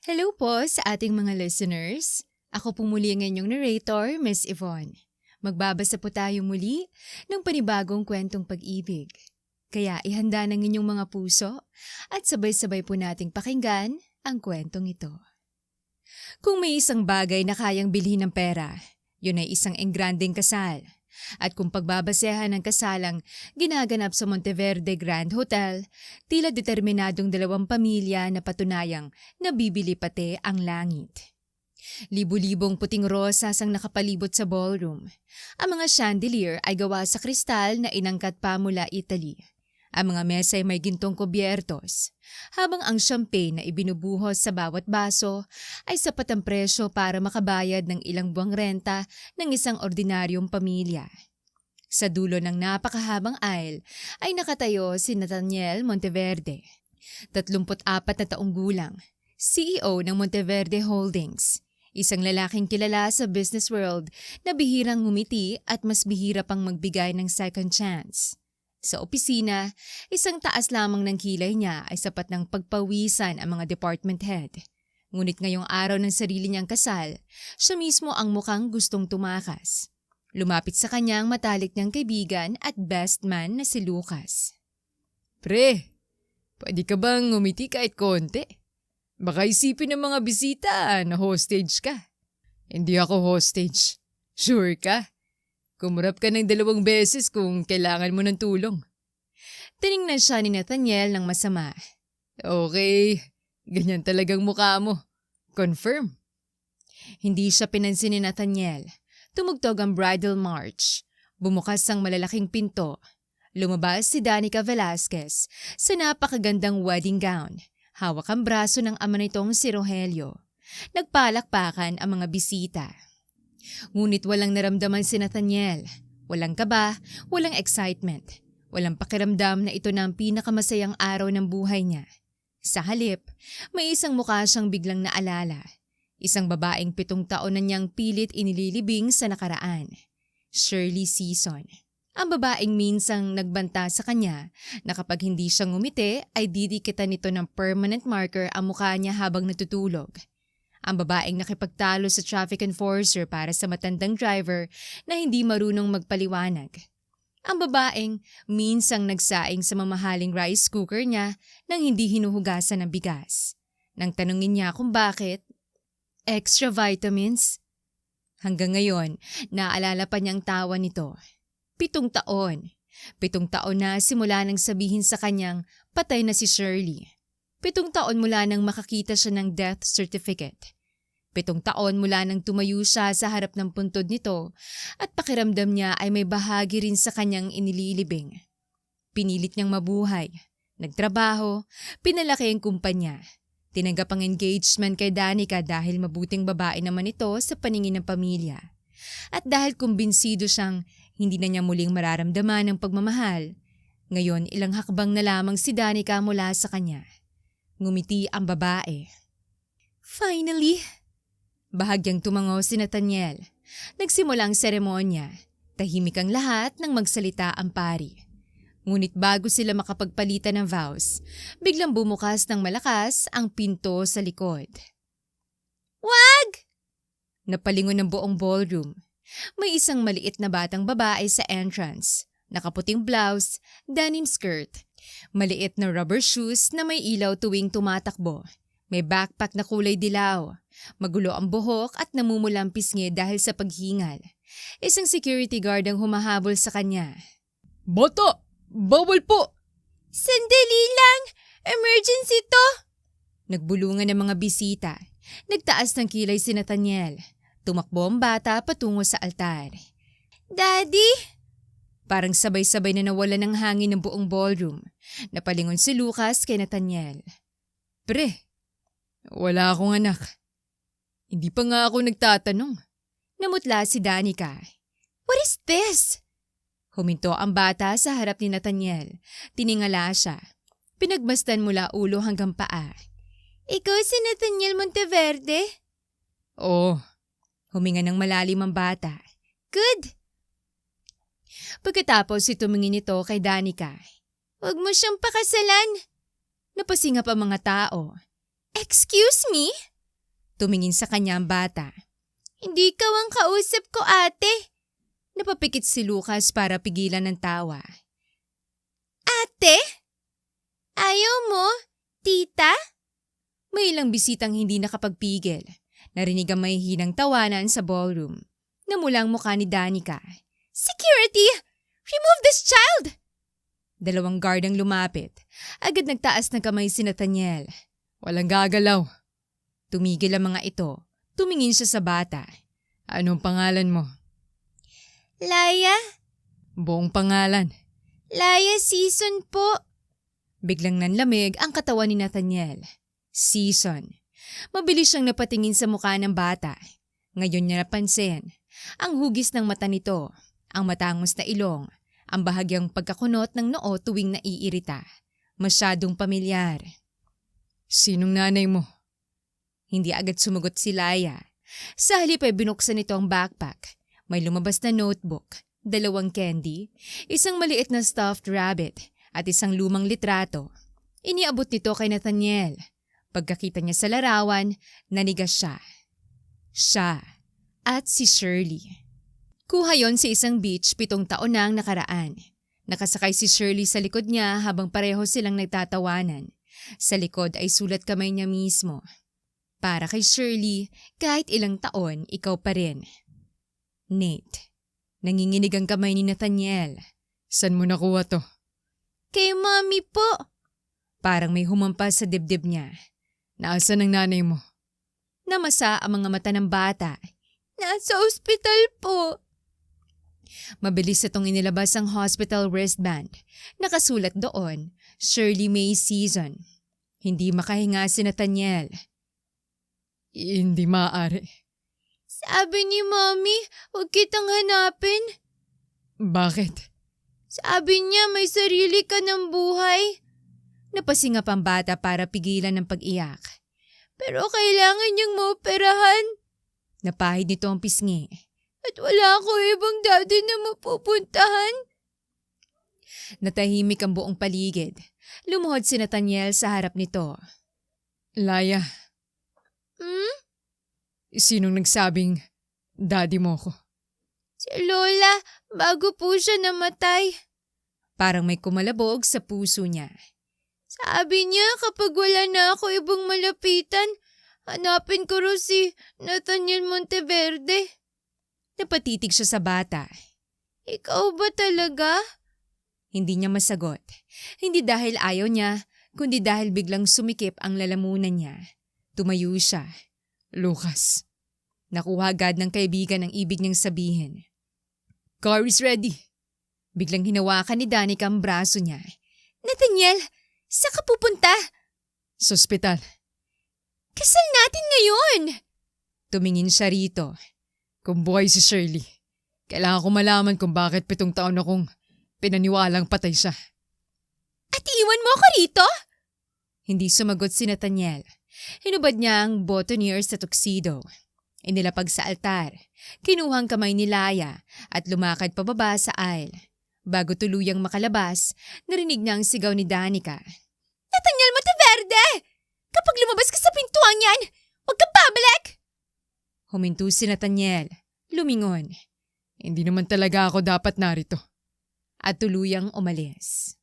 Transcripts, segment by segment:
Hello po sa ating mga listeners. Ako po muli ang inyong narrator, Miss Yvonne. Magbabasa po tayo muli ng panibagong kwentong pag-ibig. Kaya ihanda ng inyong mga puso at sabay-sabay po nating pakinggan ang kwentong ito. Kung may isang bagay na kayang bilhin ng pera, yun ay isang engrandeng kasal. At kung pagbabasehan ng kasalang ginaganap sa Monteverde Grand Hotel, tila determinadong dalawang pamilya na patunayang nabibili pati ang langit. Libu-libong puting rosas ang nakapalibot sa ballroom. Ang mga chandelier ay gawa sa kristal na inangkat pa mula Italy. Ang mga mesa ay may gintong kubyertos, habang ang champagne na ibinubuhos sa bawat baso ay sapat ang presyo para makabayad ng ilang buwang renta ng isang ordinaryong pamilya. Sa dulo ng napakahabang aisle ay nakatayo si Nathaniel Monteverde, 34 na taong gulang, CEO ng Monteverde Holdings, isang lalaking kilala sa business world na bihirang ngumiti at mas bihira pang magbigay ng second chance. Sa opisina, isang taas lamang ng kilay niya ay sapat ng pagpawisan ang mga department head. Ngunit ngayong araw ng sarili niyang kasal, siya mismo ang mukhang gustong tumakas. Lumapit sa kanyang matalik niyang kaibigan at best man na si Lucas. Pre, pwede ka bang ngumiti kahit konti? Baka isipin ng mga bisita na hostage ka. Hindi ako hostage. Sure ka? Kumurap ka ng 2 beses kung kailangan mo ng tulong. Tiningnan siya ni Nathaniel ng masama. Okay, ganyan talagang mukha mo. Confirm. Hindi siya pinansin ni Nathaniel. Tumugtog ang bridal march. Bumukas ang malalaking pinto. Lumabas si Danica Velasquez sa napakagandang wedding gown. Hawak ang braso ng ama nitong si Rogelio. Nagpalakpakan ang mga bisita. Ngunit walang naramdaman si Nathaniel. Walang kaba, walang excitement. Walang pakiramdam na ito na ang pinakamasayang araw ng buhay niya. Sa halip, may isang mukha siyang biglang naalala. Isang babaeng 7 taon na niyang pilit inililibing sa nakaraan. Shirley Season. Ang babaeng minsang nagbanta sa kanya na kapag hindi siya ngumiti ay didikitan nito ng permanent marker ang mukha niya habang natutulog. Ang babaeng nakipagtalo sa traffic enforcer para sa matandang driver na hindi marunong magpaliwanag. Ang babaeng minsang nagsaing sa mamahaling rice cooker niya nang hindi hinuhugasan ng bigas. Nang tanungin niya kung bakit, extra vitamins? Hanggang ngayon, naalala pa niyang tawa nito. 7 taon. 7 taon na simula nang sabihin sa kanyang patay na si Shirley. 7 taon mula nang makakita siya ng death certificate. 7 taon mula nang tumayo siya sa harap ng puntod nito at pakiramdam niya ay may bahagi rin sa kanyang inililibing. Pinilit niyang mabuhay. Nagtrabaho, pinalaki ang kumpanya. Tinanggap ang engagement kay Danica dahil mabuting babae naman ito sa paningin ng pamilya. At dahil kumbinsido siyang hindi na niya muling mararamdaman ang pagmamahal, ngayon ilang hakbang na lamang si Danica mula sa kanya. Ngumiti ang babae. Finally! Bahagyang tumango si Nathaniel. Nagsimula ang seremonya. Tahimik ang lahat nang magsalita ang pari. Ngunit bago sila makapagpalitan ng vows, biglang bumukas ng malakas ang pinto sa likod. Wag! Napalingon ng buong ballroom. May isang maliit na batang babae sa entrance. Nakaputing blouse, denim skirt, maliit na rubber shoes na may ilaw tuwing tumatakbo. May backpack na kulay dilaw. Magulo ang buhok at namumulang pisngi dahil sa paghingal. Isang security guard ang humahabol sa kanya. Bata! Bawal po! Sandali lang! Emergency to! Nagbulungan ng mga bisita. Nagtaas ng kilay si Nathaniel. Tumakbo ang bata patungo sa altar. Daddy! Parang sabay-sabay na nawala ng hangin ng buong ballroom. Napalingon si Lucas kay Nathaniel. Pre, wala akong anak. Hindi pa nga ako nagtatanong. Namutla si Danica. What is this? Huminto ang bata sa harap ni Nathaniel. Tiningala siya. Pinagmasdan mula ulo hanggang paa. Ikaw si Nathaniel Monteverde? Oo. Huminga ng malalim ang bata. Good! Pagkatapos tumingin ito kay Danica. Huwag mo siyang pakasalan. Napasingap ang mga tao. Excuse me? Tumingin sa kanya ang bata. Hindi ikaw ang kausap ko, ate. Napapikit si Lucas para pigilan ng tawa. Ate? Ayaw mo, tita? May ilang bisitang hindi nakapagpigil. Narinig ang mahihinang tawanan sa ballroom. Namula ang mukha ni Danica. Security! Remove this child! 2 guard ang lumapit. Agad nagtaas ng kamay si Nathaniel. Walang gagalaw. Tumigil ang mga ito. Tumingin siya sa bata. Anong pangalan mo? Laya? Buong pangalan. Laya Season po. Biglang nanlamig ang katawan ni Nathaniel. Season. Mabilis siyang napatingin sa mukha ng bata. Ngayon niya napansin. Ang hugis ng mata nito. Ang matangos na ilong. Ang bahagyang pagkakunot ng noo tuwing naiirita. Masyadong pamilyar. Sinong nanay mo? Hindi agad sumagot si Laya. Sa halip ay binuksan nito ang backpack. May lumabas na notebook, 2 candy, isang maliit na stuffed rabbit at isang lumang litrato. Iniabot nito kay Nathaniel. Pagkakita niya sa larawan, nanigas siya. Siya at si Shirley. Kuha yon sa isang beach 7 taon na ang nakaraan. Nakasakay si Shirley sa likod niya habang pareho silang nagtatawanan. Sa likod ay sulat kamay niya mismo. Para kay Shirley, kahit ilang taon, ikaw pa rin. Nate. Nanginginig ang kamay ni Nathaniel. Saan mo nakuha to? Kay Mommy po. Parang may humampas sa dibdib niya. Nasaan ang nanay mo? Namasa ang mga mata ng bata. Nasa ospital po. Mabilis itong inilabas ang hospital wristband. Nakasulat doon, Shirley May Season. Hindi makahinga si Nathaniel. Hindi maaari. Sabi ni Mommy, huwag kitang hanapin. Bakit? Sabi niya may sarili ka ng buhay. Napasingap ang bata para pigilan ng pag-iyak. Pero kailangan niyang maoperahan. Napahid nito ang pisngi. At wala ako ibang daddy na mapupuntahan. Natahimik ang buong paligid. Lumuhod si Nathaniel sa harap nito. Laya. Sinong nagsabing daddy mo ko? Si Lola, bago po siya namatay. Parang may kumalabog sa puso niya. Sabi niya kapag wala na ako ibang malapitan, hanapin ko rin si Nathaniel Monteverde. Napatitig siya sa bata. Ikaw ba talaga? Hindi niya masagot. Hindi dahil ayaw niya, kundi dahil biglang sumikip ang lalamunan niya. Tumayo siya. Lucas. Nakuha agad ng kaibigan ang ibig niyang sabihin. Car is ready. Biglang hinawakan ni Danica ang braso niya. Nathaniel, saan ka pupunta? Sa ospital. Kasal natin ngayon! Tumingin siya rito. Kung buhay si Shirley, kailangan ko malaman kung bakit 7 taon akong pinaniwalang patay siya. At iwan mo ako rito? Hindi sumagot si Nathaniel. Hinubad niya ang boutonniere sa tuxedo. Inilapag sa altar. Kinuhang kamay ni Laya at lumakad pababa sa aisle. Bago tuluyang makalabas, narinig niya ang sigaw ni Danica. Nathaniel Monteverde! Kapag lumabas ka sa pintuan yan, huwag kang babalik! Huminto si Nathaniel. Lumingon. Hindi naman talaga ako dapat narito. At tuluyang umalis.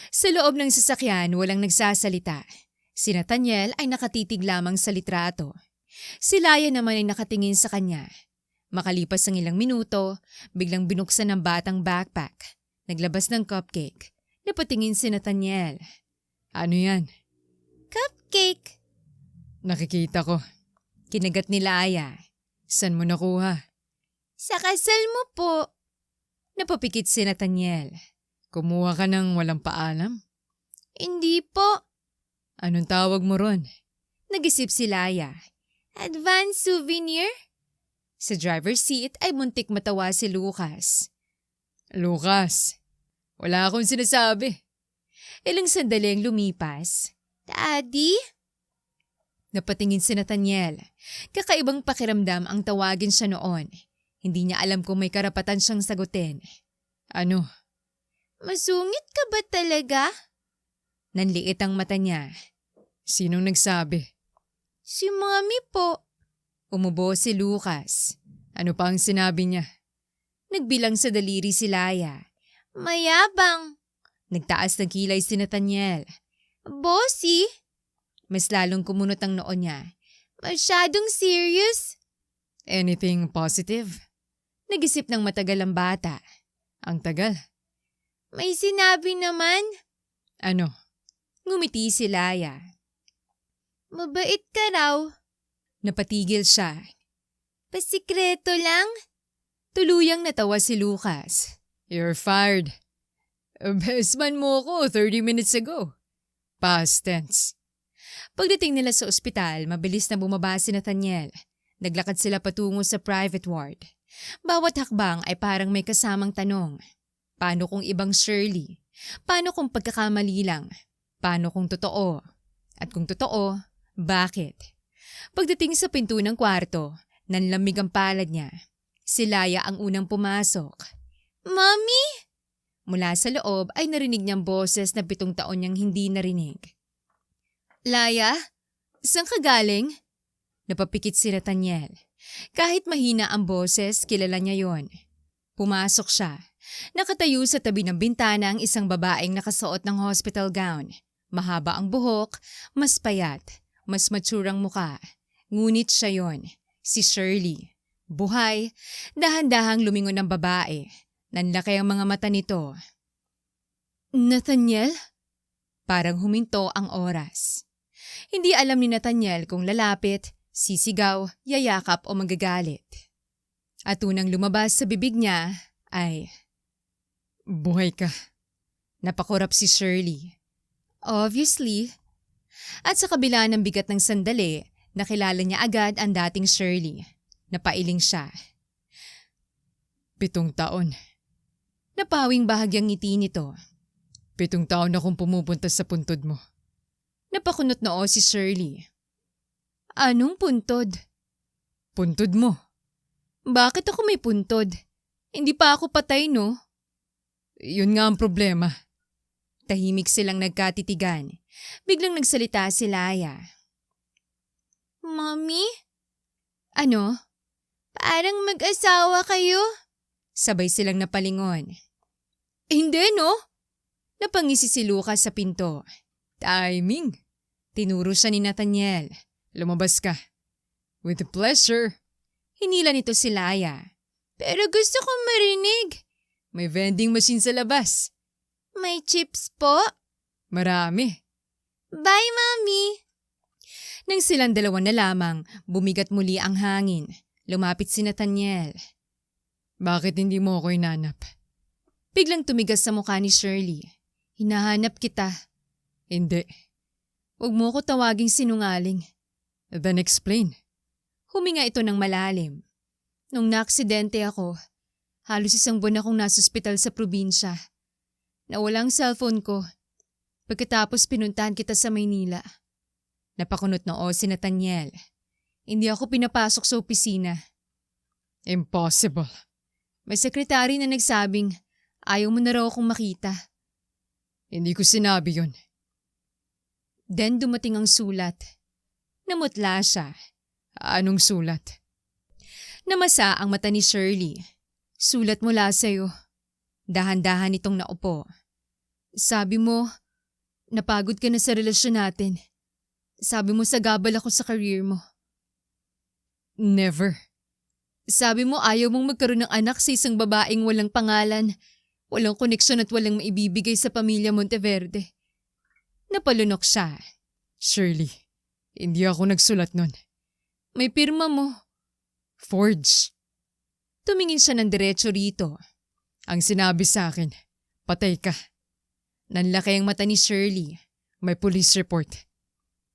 Sa loob ng sasakyan, walang nagsasalita. Si Nathaniel ay nakatitig lamang sa litrato. Si Laya naman ay nakatingin sa kanya. Makalipas ang ilang minuto, biglang binuksan ng batang backpack. Naglabas ng cupcake. Napatingin si Nathaniel. Ano yan? Cupcake. Nakikita ko. Kinagat ni Laya. Saan mo nakuha? Sa kasal mo po. Napapikit si Nathaniel. Kumuha ka ng walang paalam? Hindi po. Anong tawag mo ron? Nag-isip si Laya. Advance souvenir? Sa driver's seat ay muntik matawa si Lucas. Lucas, wala akong sinasabi. Ilang sandali ang lumipas. Daddy? Napatingin si Nathaniel. Kakaibang pakiramdam ang tawagin siya noon. Hindi niya alam kung may karapatan siyang sagutin. Ano? Masungit ka ba talaga? Nanliit ang mata niya. Sinong nagsabi? Si Mommy po. Umubo si Lucas. Ano pa ang sinabi niya? Nagbilang sa daliri si Laya. Mayabang. Nagtaas ng kilay si Nathaniel. Bossy. Mas lalong kumunot ang noo niya. Masyadong serious. Anything positive? Nag-isip ng matagal ang bata. Ang tagal. May sinabi naman. Ano? Ngumiti si Laya. Mabait ka raw. Napatigil siya. Pasikreto lang. Tuluyang natawa si Lucas. You're fired. Best man mo ko 30 minutes ago. Past tense. Pagdating nila sa ospital, mabilis na bumaba si Nathaniel. Naglakad sila patungo sa private ward. Bawat hakbang ay parang may kasamang tanong. Paano kung ibang Shirley? Paano kung pagkakamali lang? Paano kung totoo? At kung totoo, bakit? Pagdating sa pinto ng kwarto, nanlamig ang palad niya. Si Laya ang unang pumasok. Mommy? Mula sa loob ay narinig niyang boses na 7 taon niyang hindi narinig. Laya, saan ka galing? Napapikit si Nathaniel. Kahit mahina ang boses, kilala niya yon. Pumasok siya. Nakatayo sa tabi ng bintana ang isang babaeng nakasuot ng hospital gown. Mahaba ang buhok, mas payat, mas matsurang muka. Ngunit siya yon, si Shirley. Buhay, dahan-dahang lumingon ng babae. Nanlaki ang mga mata nito. Nathaniel? Parang huminto ang oras. Hindi alam ni Nathaniel kung lalapit, sisigaw, yayakap o magagalit. At unang lumabas sa bibig niya ay, buhay ka. Napakurap si Shirley. Obviously. At sa kabila ng bigat ng sandali, nakilala niya agad ang dating Shirley. Napailing siya. 7 taon. Napawing bahagyang ngiti nito. 7 taon akong pumupunta sa puntod mo. Napakunot noo si Shirley. Anong puntod? Puntod mo. Bakit ako may puntod? Hindi pa ako patay, no? Yun nga ang problema. Tahimik silang nagkatitigan. Biglang nagsalita si Laya. Mommy? Ano? Parang mag-asawa kayo? Sabay silang napalingon. Hindi, no? Napangisi si Lucas sa pinto. Timing. Tinuro siya ni Nathaniel. Lumabas ka. With pleasure. Hinila nito si Laya. Pero gusto kong marinig. May vending machine sa labas. May chips po? Marami. Bye, Mommy. Nang silang dalawa na lamang, bumigat muli ang hangin. Lumapit si Nathaniel. Bakit hindi mo ako hinanap? Biglang tumigas sa mukha ni Shirley. Hinahanap kita. Hindi. Huwag mo ko tawaging sinungaling. Then explain. Huminga ito ng malalim. Nung naaksidente ako, halos 1 buwan akong nasa ospital sa probinsya. Nawala ang cellphone ko. Pagkatapos pinuntahan kita sa Maynila. Napakunot noo si Nathaniel. Hindi ako pinapasok sa opisina. Impossible. May sekretary na nagsabing ayaw mo na raw akong makita. Hindi ko sinabi yon. Then dumating ang sulat. Namutla siya. Anong sulat? Namasa ang mata ni Shirley. Sulat mula sa'yo. Dahan-dahan itong naupo. Sabi mo, napagod ka na sa relasyon natin. Sabi mo sagabal ako sa career mo. Never. Sabi mo ayaw mong magkaroon ng anak sa isang babaeng walang pangalan, walang koneksyon at walang maibibigay sa pamilya Monteverde. Napalunok siya. Shirley, hindi ako nagsulat nun. May pirma mo. Forge. Tumingin siya ng diretso rito. Ang sinabi sa akin, patay ka. Nanlaki ang mata ni Shirley. May police report.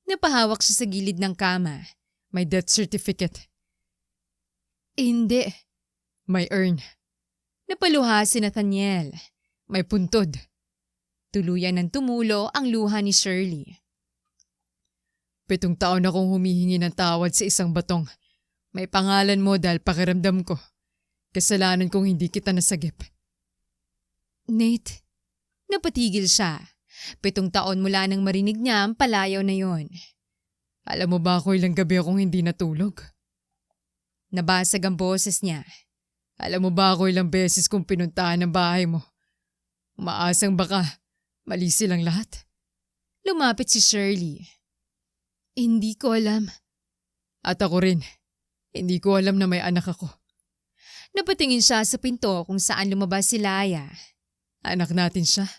Napahawak siya sa gilid ng kama. May death certificate. Hindi. May urn. Napaluha si Nathaniel. May puntod. Tuluyan ng tumulo ang luha ni Shirley. 7 taon akong humihingi ng tawad sa isang batong. May pangalan mo dahil pakiramdam ko. Kasalanan kong hindi kita nasagip. Nate, napatigil siya. 7 taon mula nang marinig niya ang palayaw na yon. Alam mo ba ako ilang gabi akong hindi natulog? Nabasag ang boses niya. Alam mo ba ako ilang beses kong pinuntahan ang bahay mo? Umaasang baka mali silang lahat. Lumapit si Shirley. Hindi ko alam. At ako rin. Hindi ko alam na may anak ako. Napatingin siya sa pinto kung saan lumabas si Laya. Anak natin siya.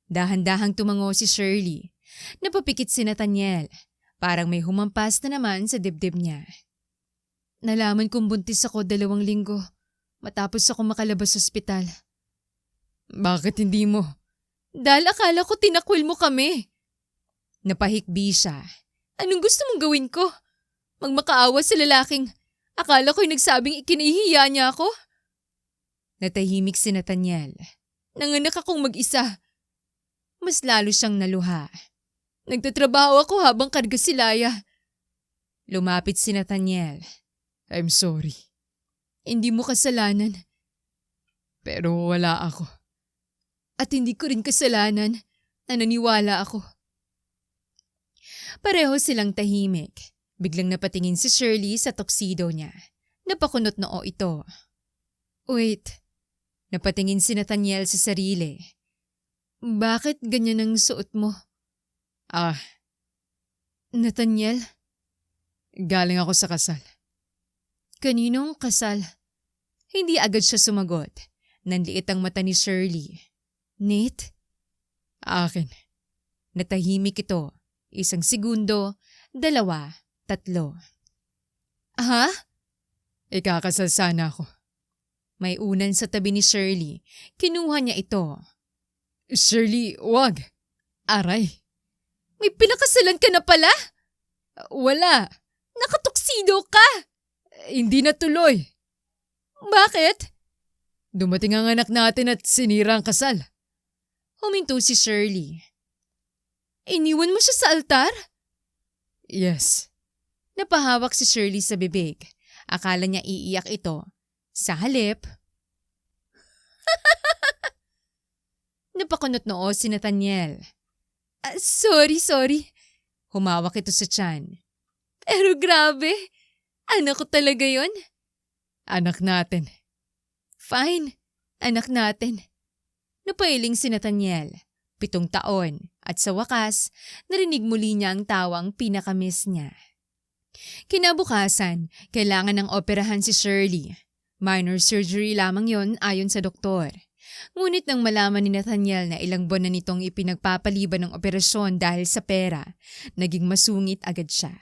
Dahan-dahang tumango si Shirley. Napapikit si Nathaniel. Parang may humampas na naman sa dibdib niya. Nalaman kong buntis ako 2 linggo matapos ako makalabas sa ospital. Bakit hindi mo? Dahil akala ko tinakwil mo kami. Napahikbi siya. Anong gusto mong gawin ko? Magmakaawa sa lalaking akala ko'y nagsabing ikinahihiya niya ako? Natahimik si Nathaniel. Nanganak akong mag-isa. Mas lalo siyang naluha. Nagtatrabaho ako habang karga si Laya. Lumapit si Nathaniel. I'm sorry. Hindi mo kasalanan. Pero wala ako. At hindi ko rin kasalanan na naniwala ako. Pareho silang tahimik. Biglang napatingin si Shirley sa tuxedo niya. Napakunot noo ito. Wait. Napatingin si Nathaniel sa sarili. Bakit ganyan ang suot mo? Nathaniel? Galing ako sa kasal. Kaninong kasal? Hindi agad siya sumagot. Nanliit ang mata ni Shirley. Nate? Akin. Natahimik ito. 1 segundo, 2, 3. Ha? Ikakasal sana ako. May unan sa tabi ni Shirley. Kinuha niya ito. Shirley, wag. Aray. May pinakasalan ka na pala? Wala. Nakatuksido ka! Hindi natuloy. Bakit? Dumating ang anak natin at sinira ang kasal. Huminto si Shirley. Iniwan mo siya sa altar? Yes. Napahawak si Shirley sa bibig. Akala niya iiyak ito. Sa halip, napakunot noo si Nathaniel. Sorry. Humawak ito sa tiyan. Pero grabe, anak ko talaga yon. Anak natin. Fine, anak natin. Napailing si Nathaniel. 7 taon at sa wakas, narinig muli niya ang tawang pinakamiss niya. Kinabukasan, kailangan ng operahan si Shirley. Minor surgery lamang yon ayon sa doktor. Ngunit nang malaman ni Nathaniel na ilang buwan na nitong ipinagpapaliban ng operasyon dahil sa pera, naging masungit agad siya.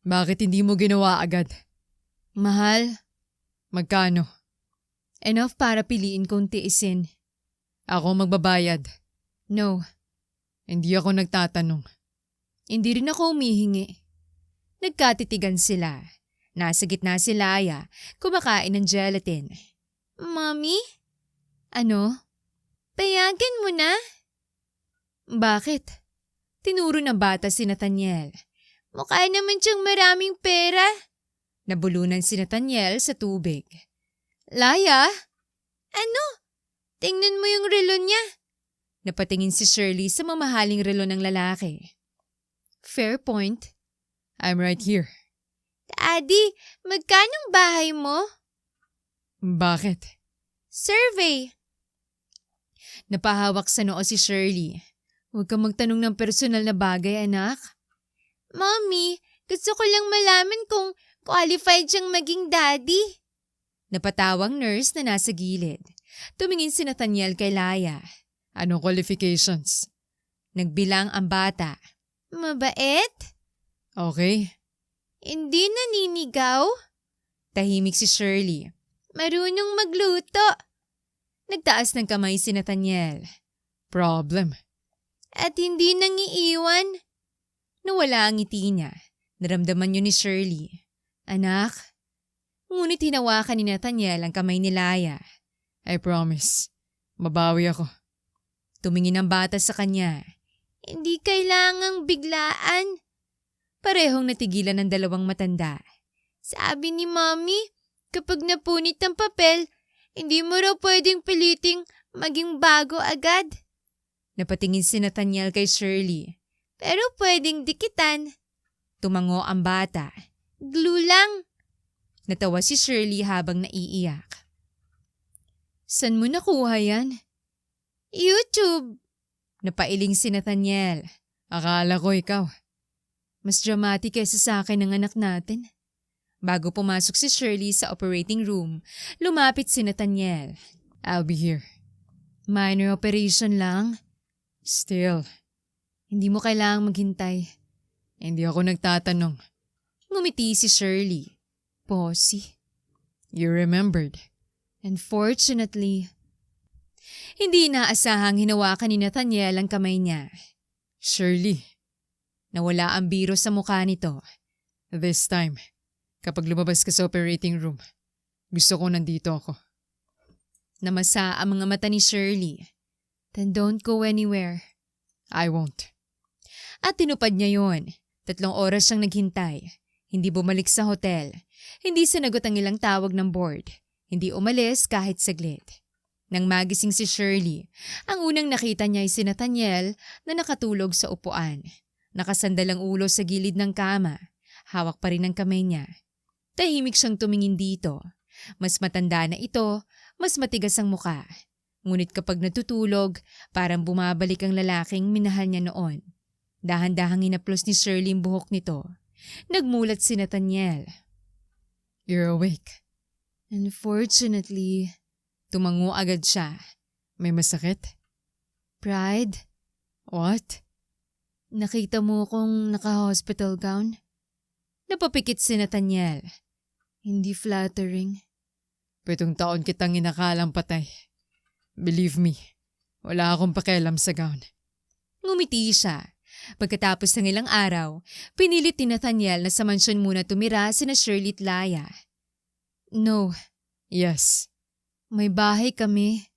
Bakit hindi mo ginawa agad? Mahal, Magkano? enough para piliin kong tiisin. Ako magbabayad. No, Hindi ako nagtatanong. hindi rin ako humihingi. Nagkatitigan sila. Nasa gitna si Laya, kumakain ng gelatin. Mommy? Ano? Payagan mo na? Bakit? Tinuro ng bata si Nathaniel. Mukha naman siyang maraming pera. Nabulunan si Nathaniel sa tubig. Laya? Ano? Tingnan mo yung relo niya. Napatingin si Shirley sa mamahaling relo ng lalaki. Fair point. I'm right here. Daddy, magkanong bahay mo? Bakit? Survey. Napahawak sa noo si Shirley. Huwag kang magtanong ng personal na bagay, anak. Mommy, gusto ko lang malaman kung qualified siyang maging daddy. Napatawang nurse na nasa gilid. Tumingin si Nathaniel kay Laya. Anong qualifications? Nagbilang ang bata. Mabait? Okay. Hindi naninigaw? Tahimik si Shirley. Marunong magluto. Nagtaas ng kamay si Nathaniel. Problem. At hindi nangiiwan. Nawala ang ngiti niya. Naramdaman yun ni Shirley. Anak? Ngunit hinawakan ni Nathaniel ang kamay ni Laya. I promise. Mabawi ako. Tumingin ang bata sa kanya. Hindi kailangang biglaan. Parehong natigilan ng 2 matanda. Sabi ni Mommy, kapag napunit ang papel, hindi mo raw pwedeng piliting maging bago agad. Napatingin si Nathaniel kay Shirley. Pero pwedeng dikitan. Tumango ang bata. Glue lang. Natawa si Shirley habang naiiyak. San mo nakuha yan? YouTube. Napailing si Nathaniel. Akala ko ikaw. Mas dramatic kaysa sa akin ng anak natin. Bago pumasok si Shirley sa operating room, lumapit si Nathaniel. I'll be here. Minor operation lang. Still, Hindi mo kailangang maghintay. hindi ako nagtatanong. Ngumiti si Shirley. Bossy. You remembered. Unfortunately. Hindi inaasahang hinawakan ni Nathaniel ang kamay niya. Shirley, Nawala ang biro sa mukha nito. this time, kapag lumabas ka sa operating room, gusto ko nandito ako. Namasa ang mga mata ni Shirley. Then don't go anywhere. I won't. At tinupad niya yon. 3 oras siyang naghintay. Hindi bumalik sa hotel. Hindi sinagot ang ilang tawag ng board. Hindi umalis kahit saglit. Nang magising si Shirley, ang unang nakita niya ay si Nathaniel na nakatulog sa upuan. Nakasandal ang ulo sa gilid ng kama. Hawak pa rin ang kamay niya. Tahimik siyang tumingin dito. Mas matanda na ito, mas matigas ang muka. Ngunit kapag natutulog, parang bumabalik ang lalaking minahal niya noon. Dahan-dahang inaplos ni Shirley ang buhok nito. Nagmulat si Nathaniel. You're awake. Unfortunately, tumango agad siya. May masakit? Pride, What? nakita mo kong naka-hospital gown? Napapikit si Nathaniel. Hindi flattering. 7 taon kitang inakalang patay. Believe me, wala akong pakialam sa gown. Ngumiti siya. Pagkatapos ng ilang araw, pinilit ni Nathaniel na sa mansyon muna tumira sina Shirley at Laya. No, Yes. may bahay kami.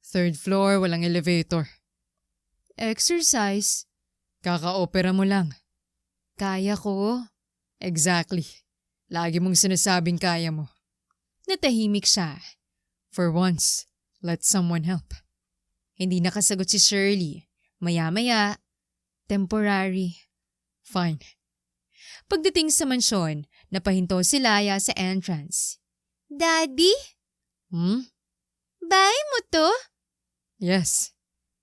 3rd floor, walang elevator. Exercise. Kaka-opera mo lang. Kaya ko. Exactly. Lagi mong sinasabing kaya mo. Natahimik siya. For once, let someone help. Hindi nakasagot si Shirley. Maya-maya, temporary. Fine. Pagdating sa mansyon, napahinto si Laya sa entrance. Daddy, bahay mo to? Yes.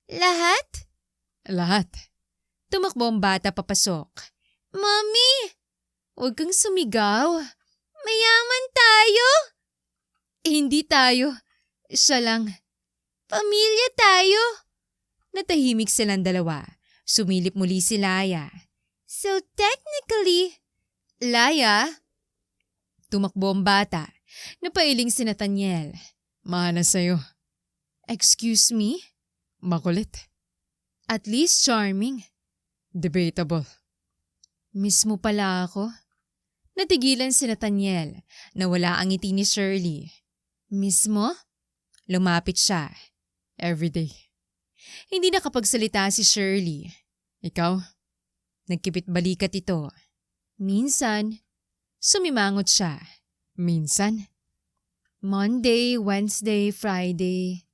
Lahat? Lahat. Tumakbo ang bata papasok. Mommy, huwag kang sumigaw. Mayaman tayo. Hindi tayo. Siya lang. Pamilya tayo. Natahimik silang dalawa. Sumilip muli si Laya. So technically, Laya? Tumakbo ang bata. Napailing si Nathaniel. Mahana sa'yo. Excuse me? Makulit. At least charming. Debatable. Miss mo pala ako? Natigilan si Nathaniel. Nawala ang ngiti ni Shirley. Miss mo? Lumapit siya. Everyday. Hindi nakapagsalita si Shirley. Ikaw? Nagkipit balikat ito. Minsan, sumimangot siya. Minsan? Monday, Wednesday, Friday.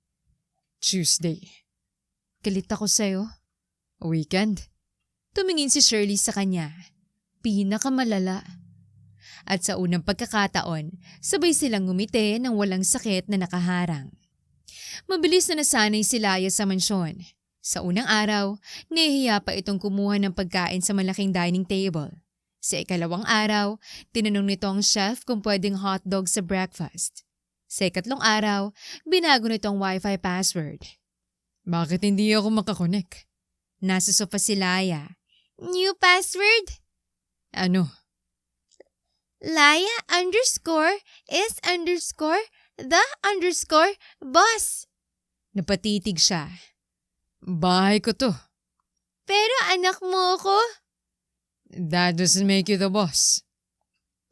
Tuesday. Galit ako sa'yo. Weekend? Tumingin si Shirley sa kanya. Pinakamalala. At sa unang pagkakataon, sabay silang ngumiti ng walang sakit na nakaharang. Mabilis na nasanay si Laya sa mansyon. Sa unang araw, nahihiya pa itong kumuha ng pagkain sa malaking dining table. Sa ikalawang araw, tinanong nito ang chef kung pwedeng hotdog sa breakfast. Sa ikatlong araw, binago nito ang Wi-Fi password. Bakit hindi ako makakonek? Nasa sofa si Laya. New password? Ano? Laya underscore is underscore the underscore boss. Napatitig siya. Bahay ko to. Pero anak mo ko. That doesn't make you the boss.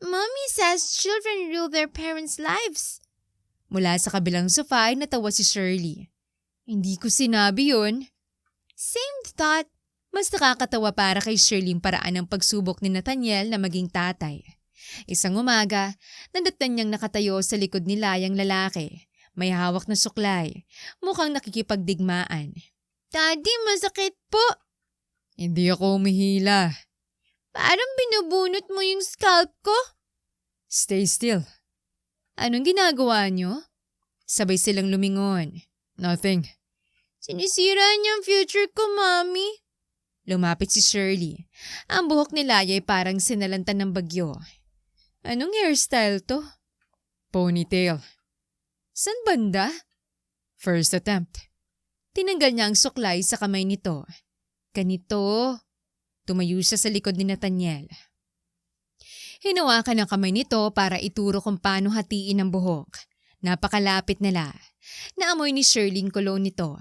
Mommy says children rule their parents' lives. Mula sa kabilang sofa ay natawa si Shirley. Hindi ko sinabi yun. Same thought. Mas nakakatawa para kay Shirley ang paraan ng pagsubok ni Nathaniel na maging tatay. Isang umaga, nadatnan niyang nakatayo sa likod ni Layang lalaki. May hawak na suklay. Mukhang nakikipagdigmaan. Daddy, masakit po. Hindi ako umihila. Parang binubunot mo yung scalp ko. Stay still. Anong ginagawa niyo? Sabay silang lumingon. Nothing. Sinisira niya ang future ko, Mommy. Lumapit si Shirley. Ang buhok ni Laya ay parang sinalantan ng bagyo. Anong hairstyle to? Ponytail. San banda? First attempt. Tinanggal niya ang suklay sa kamay nito. Ganito. Tumayo siya sa likod ni Nathaniel. Hinawakan ang kamay nito para ituro kung paano hatiin ang buhok. Napakalapit nila. Naamoy ni Shirley ang cologne nito.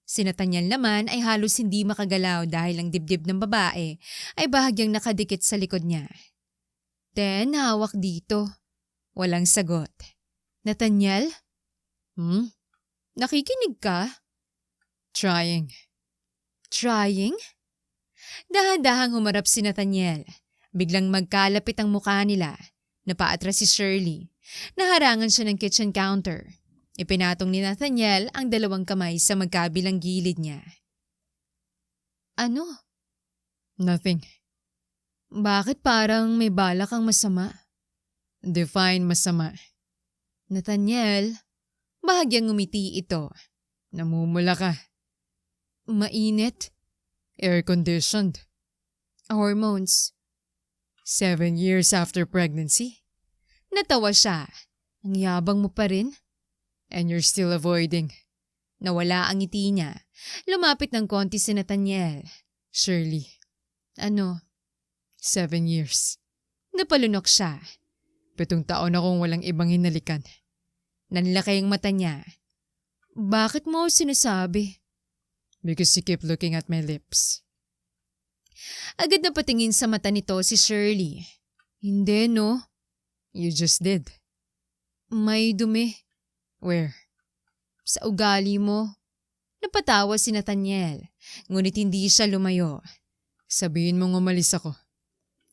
Si Nathaniel naman ay halos hindi makagalaw dahil ang dibdib ng babae ay bahagyang nakadikit sa likod niya. Then, hawak dito. Walang sagot. Nathaniel? Nakikinig ka? Trying. Trying? Dahan-dahang humarap si Nathaniel. Biglang magkalapit ang mukha nila. Napaatras si Shirley. Naharangan siya ng kitchen counter. Ipinatong ni Nathaniel ang dalawang kamay sa magkabilang gilid niya. Ano? Nothing. Bakit parang may balak kang masama? Define masama. Nathaniel, bahagyang ngumiti ito. Namumula ka. Mainit? Air-conditioned. Hormones? 7 years after pregnancy. Natawa siya. Ang yabang mo pa rin? And you're still avoiding. Nawala ang ngiti niya. Lumapit ng konti si Nathaniel. Shirley. Ano? 7 years. Napalunok siya. 7 taon akong walang ibang hinalikan. Nanlaki ang mata niya. Bakit mo sinasabi? Because you keep looking at my lips. Agad na patingin sa mata nito si Shirley. Hindi, no? You just did. May dumi. Where? Sa ugali mo. Napatawa si Nathaniel, ngunit hindi siya lumayo. Sabihin mong umalis ako.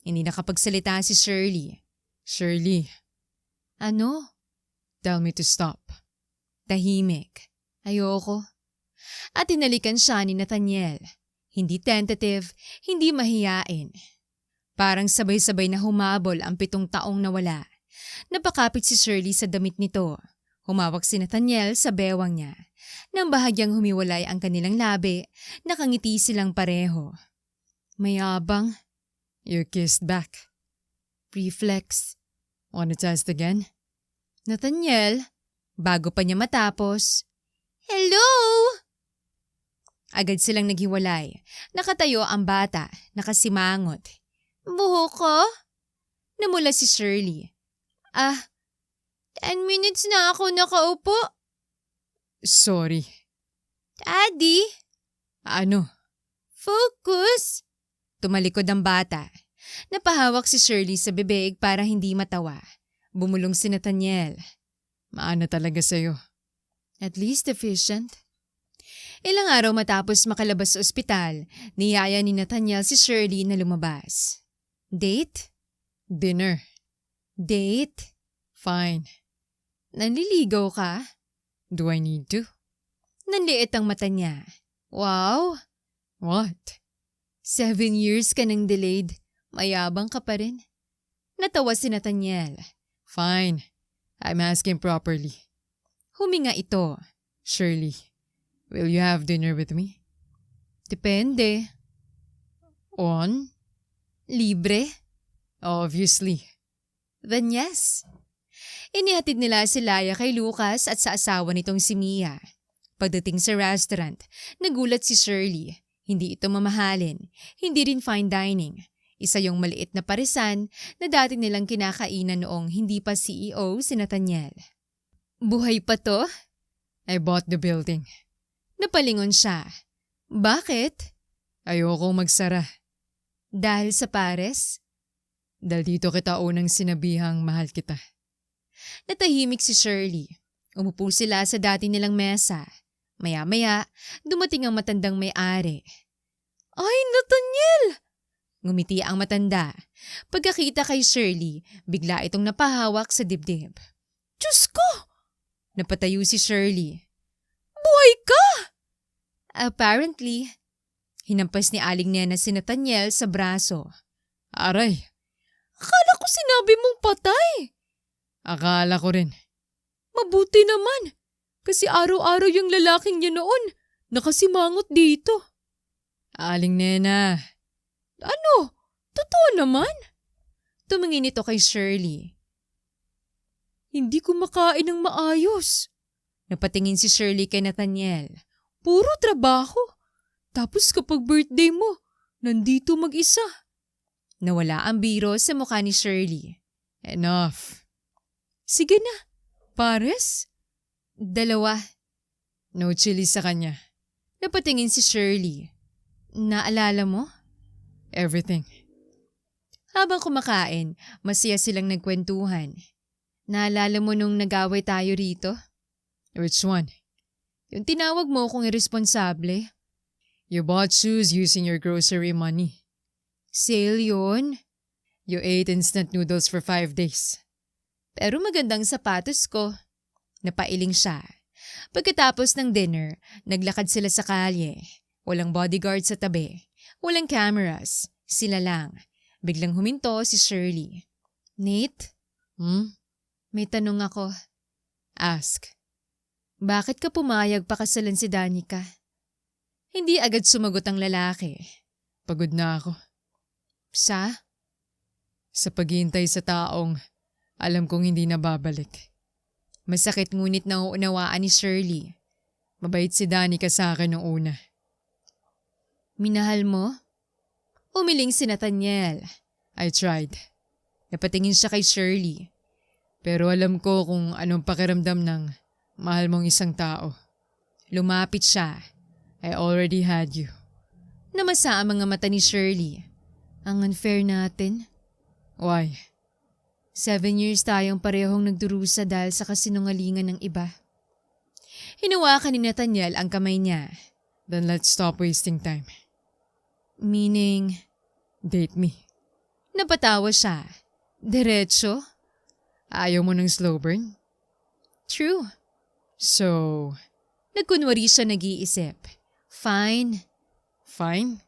Hindi nakapagsalita si Shirley. Shirley. Ano? Tell me to stop. Tahimik. Ayoko. At tinalikan siya ni Nathaniel. Hindi tentative, hindi mahiyain. Parang sabay-sabay na humabol ang 7 taong nawala. Napakapit si Shirley sa damit nito. Humawak si Nathaniel sa bewang niya. Nang bahagyang humiwalay ang kanilang labi, nakangiti silang pareho. Mayabang. You kissed back. Reflex. Wanna test again? Nathaniel, bago pa niya matapos. Hello! Agad silang naghiwalay. Nakatayo ang bata, nakasimangot. Buhok ko? Namula si Shirley. 10 minutes na ako nakaupo. Sorry. Daddy? Ano? Focus! Tumalikod ang bata. Napahawak si Shirley sa bibig para hindi matawa. Bumulong si Nathaniel. Maana talaga sa'yo. At least efficient. Ilang araw matapos makalabas sa ospital, niyaya ni Nathaniel si Shirley na lumabas. Date? Dinner. Date? Fine. Nanliligaw ka? Do I need to? Nanliit ang mata niya. Wow! What? 7 years ka nang delayed. Mayabang ka pa rin. Natawa si Nathaniel. Fine. I'm asking properly. Huminga ito. Shirley, will you have dinner with me? Depende. On? Libre? Obviously. Then yes. Inihatid nila si Laya kay Lucas at sa asawa nitong si Mia. Pagdating sa restaurant, nagulat si Shirley. Hindi ito mamahalin, hindi rin fine dining. Isa yung maliit na parisan na dati nilang kinakainan noong hindi pa CEO si Nathaniel. Buhay pa to? I bought the building. Napalingon siya. Bakit? Ayoko magsara. Dahil sa pares? Dahil dito kita unang sinabihang mahal kita. Natahimik si Shirley. Umupo sila sa dati nilang mesa. Maya-maya, dumating ang matandang may-ari. Ay, Nathaniel! Ngumiti ang matanda. Pagkakita kay Shirley, bigla itong napahawak sa dibdib. Diyos ko! Napatayo si Shirley. Buhay ka! Apparently, hinampas ni Aling Nena si Nathaniel sa braso. Aray, Akala ko sinabi mong patay. akala ko rin. Mabuti naman. Kasi araw-araw yung lalaking yun noon. Nakasimangot dito. Aling Nena, Ano? Totoo naman? Tumingin ito kay Shirley. Hindi ko makain ng maayos. Napatingin si Shirley kay Nathaniel. Puro trabaho. Tapos kapag birthday mo, nandito mag-isa. Nawala ang biro sa mukha ni Shirley. enough. Sige na. Pares? 2. No chili sa kanya. Napatingin si Shirley. Naalala mo? Everything. Habang kumakain, masaya silang nagkwentuhan. Naalala mo nung nag-away tayo rito? Which one? Yung tinawag mo kong irresponsable. You bought shoes using your grocery money. Sale yun. You ate instant noodles for 5 days. Pero magandang sapatos ko. Napailing siya. Pagkatapos ng dinner, naglakad sila sa kalye. Walang bodyguard sa tabi. Walang cameras. Sila lang. Biglang huminto si Shirley. Nate, may tanong ako. Ask. Bakit ka pumayag pakasalan si Danica? Hindi agad sumagot ang lalaki. Pagod na ako. Sa paghihintay sa taong alam kong hindi na babalik. Masakit ngunit nauunawaan ni Shirley. Mabait si Danica sa akin nung una. Minahal mo? Umiling si Nathaniel. I tried. Napatingin siya kay Shirley. Pero alam ko kung anong pakiramdam ng mahal mong isang tao. Lumapit siya. I already had you. Namasa ang mga mata ni Shirley. Ang unfair natin. Why? 7 years tayong parehong nagdurusa dahil sa kasinungalingan ng iba. Hinawakan ni Nathaniel ang kamay niya. Then let's stop wasting time. Meaning, Date me. napatawa siya. Diretso? Ayaw mo ng slow burn? True. So, Nagkunwari siya nag-iisip. Fine. fine?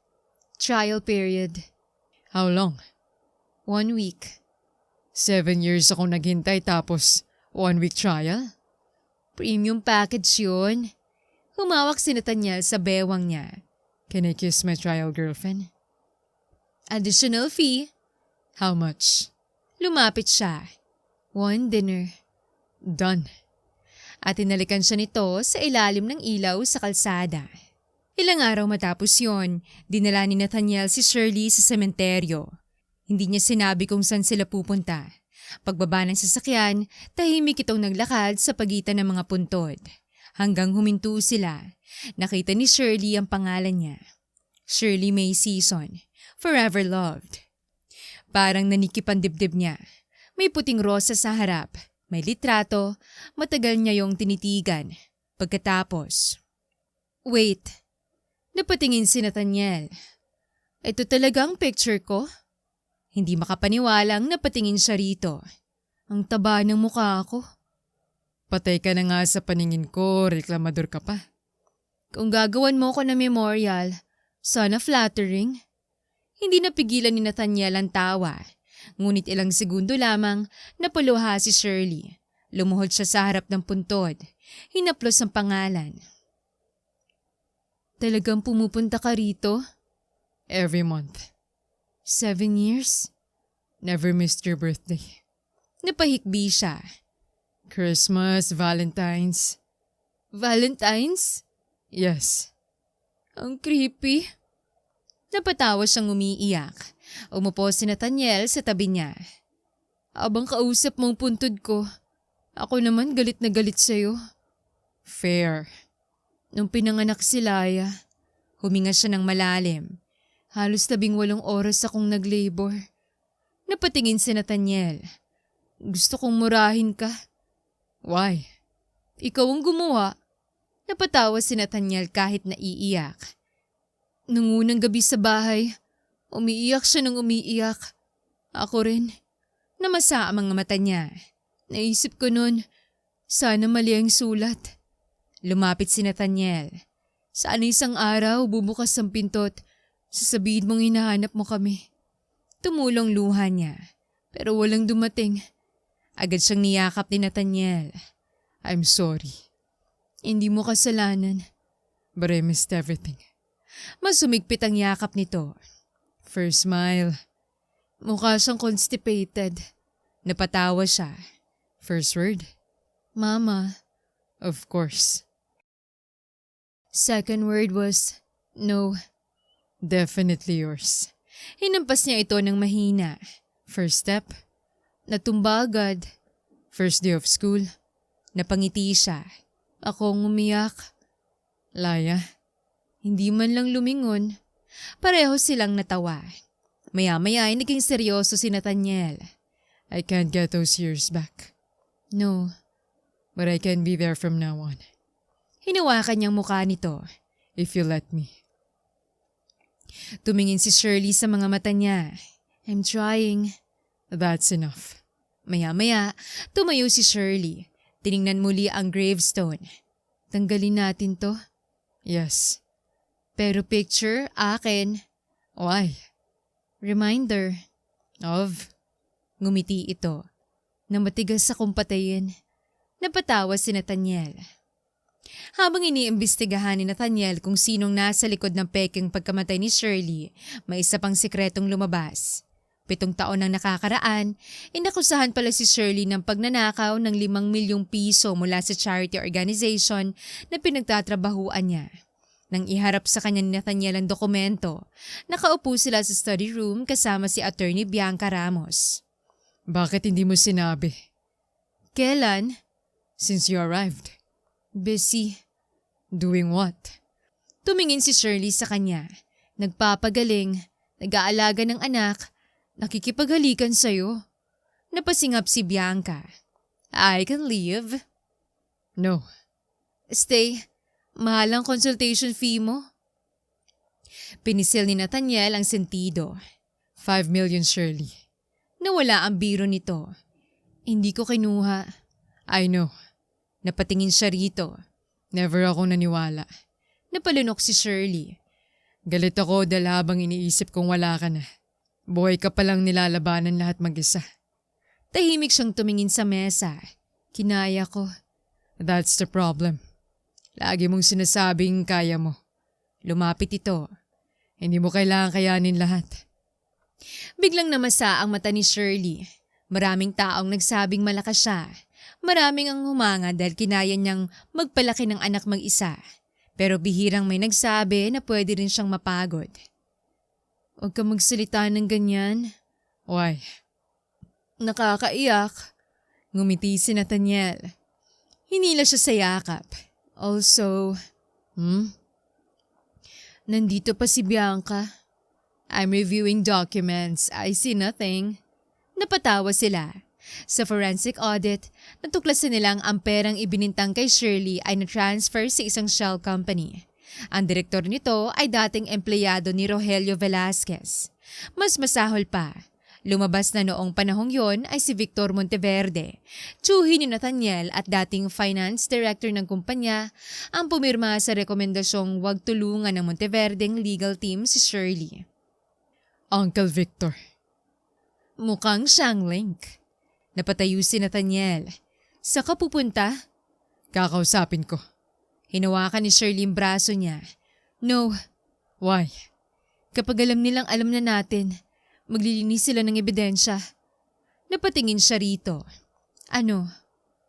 Trial period. How long? 1 week. 7 years akong naghintay tapos 1 week trial? Premium package yun. Humawak si Nathaniel sa bewang niya. Can I kiss my trial girlfriend? Additional fee. How much? Lumapit siya. 1 dinner. Done. At tinalikan siya nito sa ilalim ng ilaw sa kalsada. Ilang araw matapos yon, dinala ni Nathaniel si Shirley sa sementeryo. Hindi niya sinabi kung saan sila pupunta. Pagbaba ng sasakyan, tahimik itong naglakad sa pagitan ng mga puntod. Hanggang huminto sila, nakita ni Shirley ang pangalan niya. Shirley May Season, forever loved. Parang nanikip ang dibdib niya. May puting rosa sa harap. May litrato, matagal niya yung tinitigan. Pagkatapos, wait, napatingin si Nathaniel. Ito talagang picture ko? Hindi makapaniwalang napatingin siya rito. Ang taba ng mukha ko. Patay ka na nga sa paningin ko, reklamador ka pa. Kung gagawan mo ko na memorial, sana flattering. Hindi napigilan ni Nathaniel ang tawa. Ngunit ilang segundo lamang napaluha si Shirley. Lumuhod siya sa harap ng puntod. Hinaplos ang pangalan. Talagang pumupunta ka rito? Every month. 7 years? Never missed your birthday. Napahikbi siya. Christmas, Valentine's. Valentine's? Yes. Ang creepy. Napatawa siyang umiiyak. Umupo si Nathaniel sa tabi niya. Abang kausap mong puntod ko, ako naman galit na galit sa'yo. Fair. Nung pinanganak si Laya, huminga siya ng malalim. Halos 18 oras akong nag-labor. Napatingin si Nathaniel. Gusto kong murahin ka. Why? Ikaw ang gumawa. Napatawa si Nathaniel kahit naiiyak. Nung unang gabi sa bahay, umiiyak siya ng umiiyak. Ako rin. Namasa ang mga mata niya. Naisip ko nun, sana mali ang sulat. Lumapit si Nathaniel. Sana isang araw bubukas ang pinto't sasabihin mong hinahanap mo kami. Tumulong luha niya, pero walang dumating. Agad siyang niyakap ni Nathaniel. I'm sorry, Hindi mo kasalanan. but I missed everything. Mas sumigpit ang yakap nito. First smile, Mukha siyang constipated. Napatawa siya. first word, Mama. of course. Second word was, no. Definitely yours. Hinampas niya ito ng mahina. First step, Natumba agad. first day of school, Napangiti siya. Akong umiyak. Laya, Hindi man lang lumingon. Pareho silang natawa. Maya-maya ay naging seryoso si Nathaniel. I can't get those years back, No. but I can be there from now on, Hinawakan niyang mukha nito. if you let me. Tumingin si Shirley sa mga mata niya. I'm trying. That's enough. Maya-maya, tumayo si Shirley. Tiningnan muli ang gravestone. Tanggalin natin to. Yes. Pero picture, akin. Why? Reminder. Of? Ngumiti ito. Na matigas sa kumpatayin. Napatawa si Nathaniel. Habang iniimbestigahan ni Nathaniel kung sinong nasa likod ng pekeng pagkamatay ni Shirley, may isa pang sikretong lumabas. 7 taon nang nakakaraan, inakusahan pala si Shirley ng pagnanakaw ng 5 milyong piso mula sa charity organization na pinagtatrabahuan niya. Nang iharap sa kanya ni Nathaniel ang dokumento, nakaupo sila sa study room kasama si Attorney Bianca Ramos. Bakit hindi mo sinabi? Kailan? Since you arrived. Busy. Doing what? Tumingin si Shirley sa kanya. Nagpapagaling, nag-aalaga ng anak, nakikipaghalikan sa'yo. Napasingap si Bianca. I can leave. No. Stay. Mahal ang consultation fee mo. Pinisil ni Nathaniel ang sentido. 5 million, Shirley. Nawala ang biro nito. Hindi ko kinuha. I know. Napatingin siya rito. Never ako naniwala. Napalunok si Shirley. Galit ako dahil habang iniisip kong wala ka na. Buhay ka palang nilalabanan lahat mag-isa. Tahimik siyang tumingin sa mesa. Kinaya ko. That's the problem. Lagi mong sinasabing kaya mo. Lumapit ito. Hindi mo kailangan kayanin lahat. Biglang namasa ang mata ni Shirley. Maraming taong nagsabing malakas siya. Maraming ang humanga dahil kinaya niyang magpalaki ng anak mag-isa. Pero bihirang may nagsabi na pwede rin siyang mapagod. Huwag ka magsalita ng ganyan. Why? Nakakaiyak. Ngumiti si Nathaniel. Hinila siya sa yakap. Also, nandito pa si Bianca. I'm reviewing documents. I see nothing. Napatawa sila. Sa forensic audit, natuklasan nilang ang perang ibinintang kay Shirley ay na-transfer sa isang shell company. Ang direktor nito ay dating empleyado ni Rogelio Velasquez. Mas masahol pa, lumabas na noong panahong yon ay si Victor Monteverde, tsuhin ni Nathaniel at dating finance director ng kumpanya, ang pumirma sa rekomendasyong huwag tulungan ng Monteverdeng legal team si Shirley. Uncle Victor. Mukhang siyang link. Napatayo si Nathaniel. Sa ka pupunta? Kakausapin ko. Hinawakan ni Shirley ang braso niya. No. Why? Kapag alam nilang alam na natin, maglilinis sila ng ebidensya. Napatingin siya rito. Ano?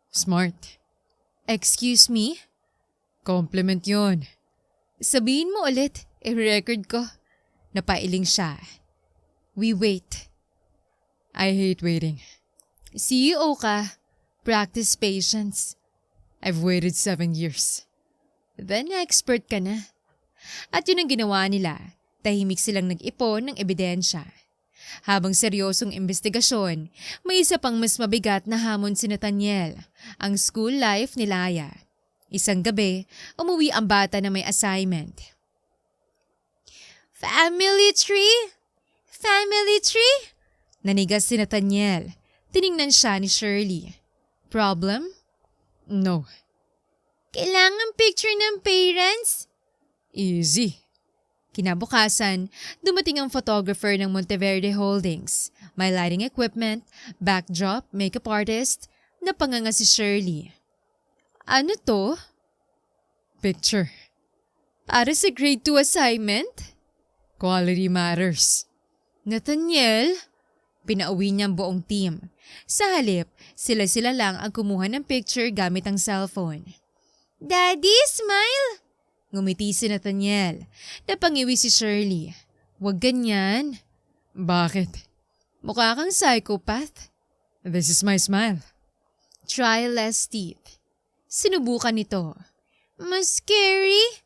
Smart. Excuse me? Compliment yon. Sabihin mo ulit, i-record ko. Napailing siya. We wait. I hate waiting. CEO ka. Practice patience. I've waited 7 years. Then expert ka na. At yun ang ginawa nila. Tahimik silang nag-ipon ng ebidensya. Habang seryosong investigasyon, may isa pang mas mabigat na hamon si Nathaniel, ang school life ni Laya. Isang gabi, umuwi ang bata na may assignment. Family tree? Family tree? Nanigas si Nathaniel. Tiningnan siya ni Shirley. Problem? No. Kailangan picture ng parents? Easy. Kinabukasan, dumating ang photographer ng Monteverde Holdings. May lighting equipment, backdrop, makeup artist, napanganga si Shirley. Ano to? Picture. Para sa grade 2 assignment? Quality matters. Nathaniel? Pinauwi niya ang buong team. Sa halip, sila-sila lang ang kumuha ng picture gamit ang cellphone. Daddy, smile! Ngumiti si Nathaniel. Napangiwi si Shirley. Huwag ganyan. Bakit? Mukha kang psychopath. This is my smile. Try less teeth. Sinubukan nito. Mas scary?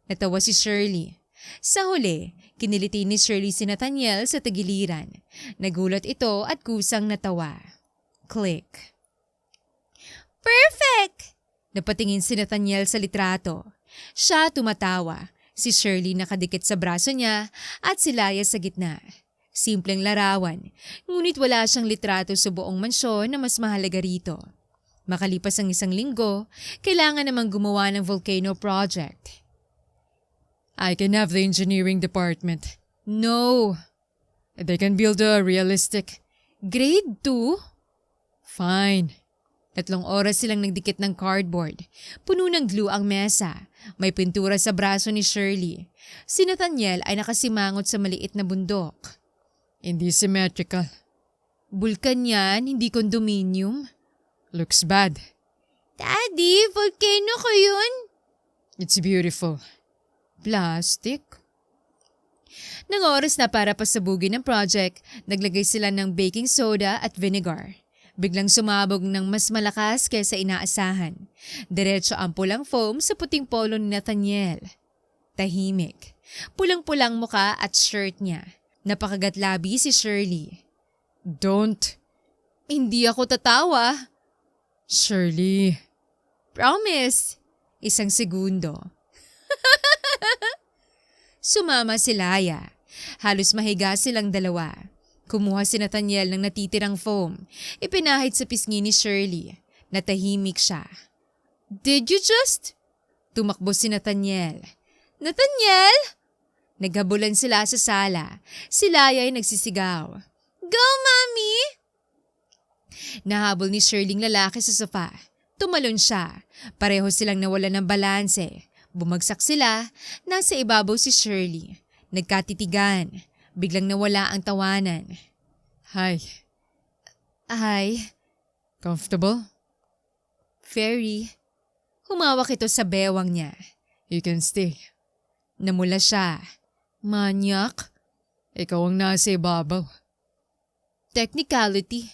Natawa si Shirley. Sa huli, kiniliti ni Shirley si Nathaniel sa tagiliran. Nagulat ito at kusang natawa. Click. Perfect! Napatingin si Nathaniel sa litrato. Siya tumatawa. Si Shirley nakadikit sa braso niya at si Laya sa gitna. Simpleng larawan, ngunit wala siyang litrato sa buong mansyon na mas mahalaga rito. Makalipas ang 1 linggo, kailangan namang gumawa ng volcano project. I can have the engineering department. No! They can build a realistic... Grade 2? Fine. 3 oras silang nagdikit ng cardboard. Puno ng glue ang mesa. May pintura sa braso ni Shirley. Si Nathaniel ay nakasimangot sa maliit na bundok. Hindi symmetrical. Bulkan yan, hindi condominium. Looks bad. Daddy, volcano ko yun. It's beautiful. Plastic? Nang oras na para pasabugin ng project, naglagay sila ng baking soda at vinegar. Biglang sumabog ng mas malakas kaysa inaasahan. Diretso ang pulang foam sa puting polo ni Nathaniel. Tahimik. Pulang-pulang muka at shirt niya. Napakagatlabi si Shirley. Don't. Hindi ako tatawa. Shirley. Promise. 1 segundo. Sumama si Laya. Halos mahiga silang dalawa. Kumuha si Nathaniel ng natitirang foam. Ipinahid sa pisngi ni Shirley. Natahimik siya. Did you just? Tumakbo si Nathaniel. Nathaniel! Naghabulan sila sa sala. Si Laya ay nagsisigaw. Go, Mommy! Nahabol ni Shirley ang lalaki sa sofa. Tumalon siya. Pareho silang nawala ng balanse. Bumagsak sila. Nasa ibabaw si Shirley. Nagkatitigan. Biglang nawala ang tawanan. Hi. Hi. Comfortable? Very. Humawak ito sa bewang niya. You can stay. Namula siya. Manyak. Ikaw ang nasa ibabaw. Technicality.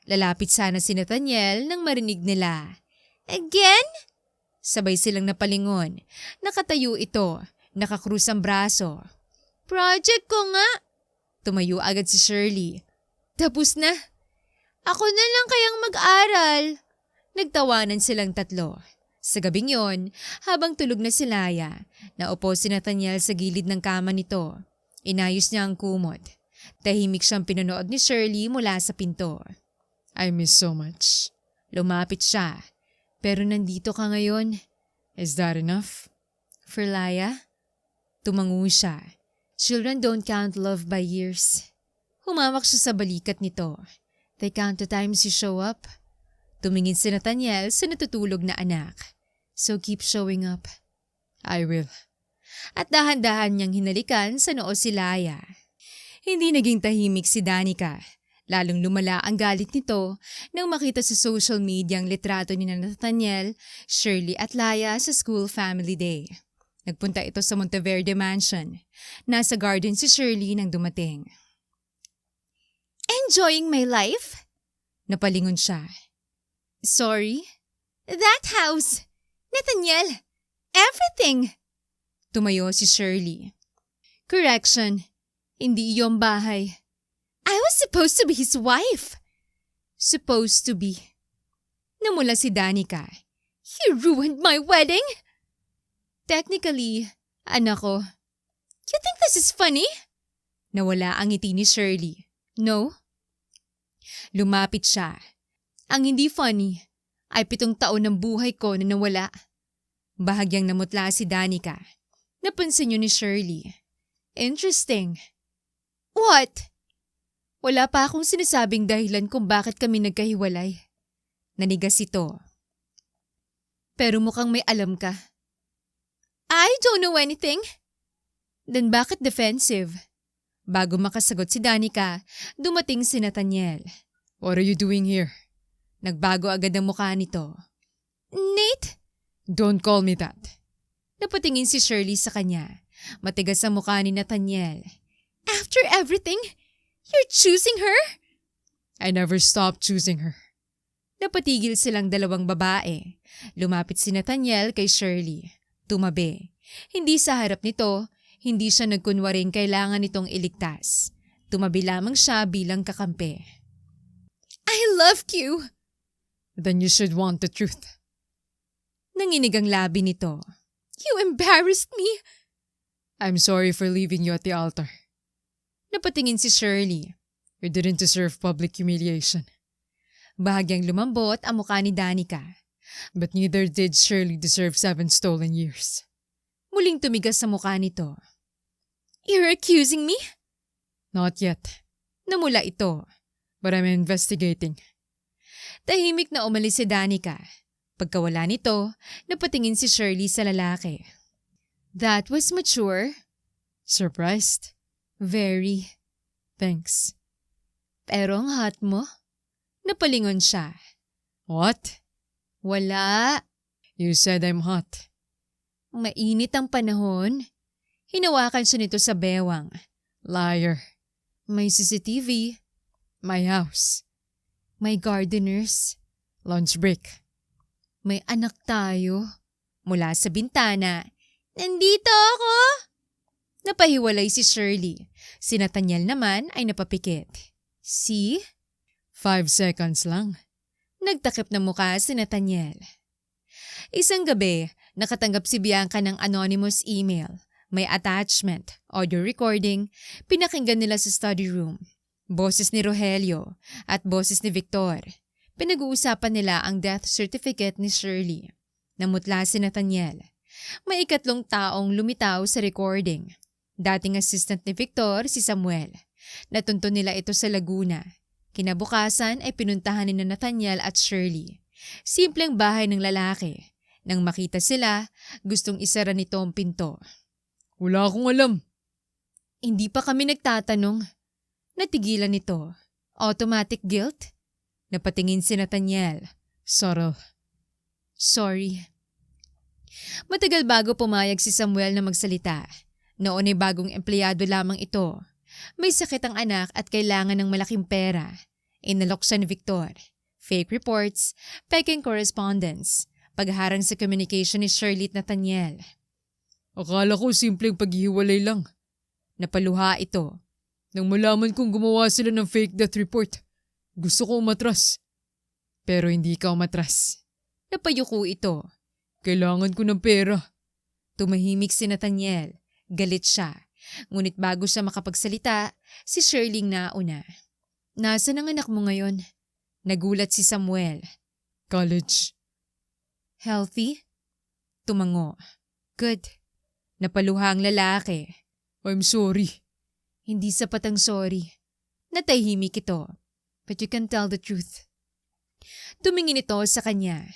Lalapit sana si Nathaniel nang marinig nila. Again? Sabay silang napalingon. Nakatayo ito. Nakakrus ang braso. Project ko nga. Tumayo agad si Shirley. Tapos na. Ako na lang kayang mag-aral. Nagtawanan silang 3. Sa gabing yon, habang tulog na si Laya, naupo si Nathaniel sa gilid ng kama nito. Inayos niya ang kumot. Tahimik siyang pinanood ni Shirley mula sa pinto. I miss so much. Lumapit siya. Pero nandito ka ngayon. Is that enough? For Laya? Tumango siya. Children don't count love by years. Humawak siya sa balikat nito. They count the times you show up. Tumingin si Nathaniel sa natutulog na anak. So keep showing up. I will. At dahan-dahan niyang hinalikan sa noo si Laya. Hindi naging tahimik si Danica. Lalong lumala ang galit nito nang makita sa social media ang litrato ni Nathaniel, Shirley at Laya sa school family day. Nagpunta ito sa Monteverde Mansion. Nasa garden si Shirley nang dumating. Enjoying my life? Napalingon siya. Sorry? That house! Nathaniel! Everything! Tumayo si Shirley. Correction. Hindi iyong bahay. I was supposed to be his wife. Supposed to be. Namula si Danica. He ruined my wedding! Technically, anak ko. You think this is funny? Nawala ang ngiti ni Shirley. No? Lumapit siya. Ang hindi funny ay 7 taon ng buhay ko na nawala. Bahagyang namutla si Danica. Napansin niyo ni Shirley. Interesting. What? Wala pa akong sinasabing dahilan kung bakit kami nagkahiwalay. Nanigas ito. Pero mukhang may alam ka. I don't know anything. Then bakit defensive? Bago makasagot si Danica, dumating si Nathaniel. What are you doing here? Nagbago agad ang mukha nito. Nate? Don't call me that. Napatingin si Shirley sa kanya. Matigas ang mukha ni Nathaniel. After everything, you're choosing her? I never stopped choosing her. Napatigil silang dalawang babae. Lumapit si Nathaniel kay Shirley. Tumabi. Hindi sa harap nito, hindi siya nagkunwaring kailangan nitong iligtas. Tumabi lamang siya bilang kakampi. I love you! Then you should want the truth. Nanginig ang labi nito. You embarrassed me! I'm sorry for leaving you at the altar. Napatingin si Shirley. You didn't deserve public humiliation. Bahagyang lumambot ang mukha ni Danica. But neither did Shirley deserve 7 stolen years. Muling tumigas sa mukha nito. You're accusing me? Not yet. Namula ito. But I'm investigating. Tahimik na umalis si Danica. Pagkawala nito, napatingin si Shirley sa lalaki. That was mature. Surprised? Very. Thanks. Pero ang hot mo? Napalingon siya. What? Wala. You said I'm hot. Mainit ang panahon. Hinawakan siya nito sa bewang. Liar. May CCTV. My house. May gardeners. Lunch break. May anak tayo. Mula sa bintana. Nandito ako! Napahiwalay si Shirley. Si Nathaniel naman ay napapikit. See? 5 seconds lang. Nagtakip na mukha si Nathaniel. Isang gabi, nakatanggap si Bianca ng anonymous email. May attachment, audio recording, pinakinggan nila sa study room. Boses ni Rogelio at boses ni Victor. Pinag-uusapan nila ang death certificate ni Shirley. Namutla si Nathaniel. May 3 taong lumitaw sa recording. Dating assistant ni Victor, si Samuel. Natunto nila ito sa Laguna. Kinabukasan ay pinuntahan ni Nathaniel at Shirley. Simpleng bahay ng lalaki. Nang makita sila, gustong isara nito ang pinto. Wala akong alam. Hindi pa kami nagtatanong. Natigilan nito. Automatic guilt? Napatingin si Nathaniel. Subtle. Sorry. Matagal bago pumayag si Samuel na magsalita. Noon ay bagong empleyado lamang ito. May sakit ang anak at kailangan ng malaking pera. Inalok siya ni Victor. Fake reports, peking correspondence, pagharang sa communication ni Shirley at Nathaniel. Akala ko simpleng paghihiwalay lang. Napaluha ito. Nang malaman kong gumawa sila ng fake death report, gusto ko umatras. Pero hindi ka umatras. Napayuko ito. Kailangan ko ng pera. Tumahimik si Nathaniel. Galit siya. Ngunit bago siya makapagsalita, si Shirley nauna. Nasaan ang anak mo ngayon? Nagulat si Samuel. College. Healthy? Tumango. Good. Napaluha ang lalaki. I'm sorry. Hindi sapat ang sorry. Natahimik ito. But you can tell the truth. Tumingin ito sa kanya.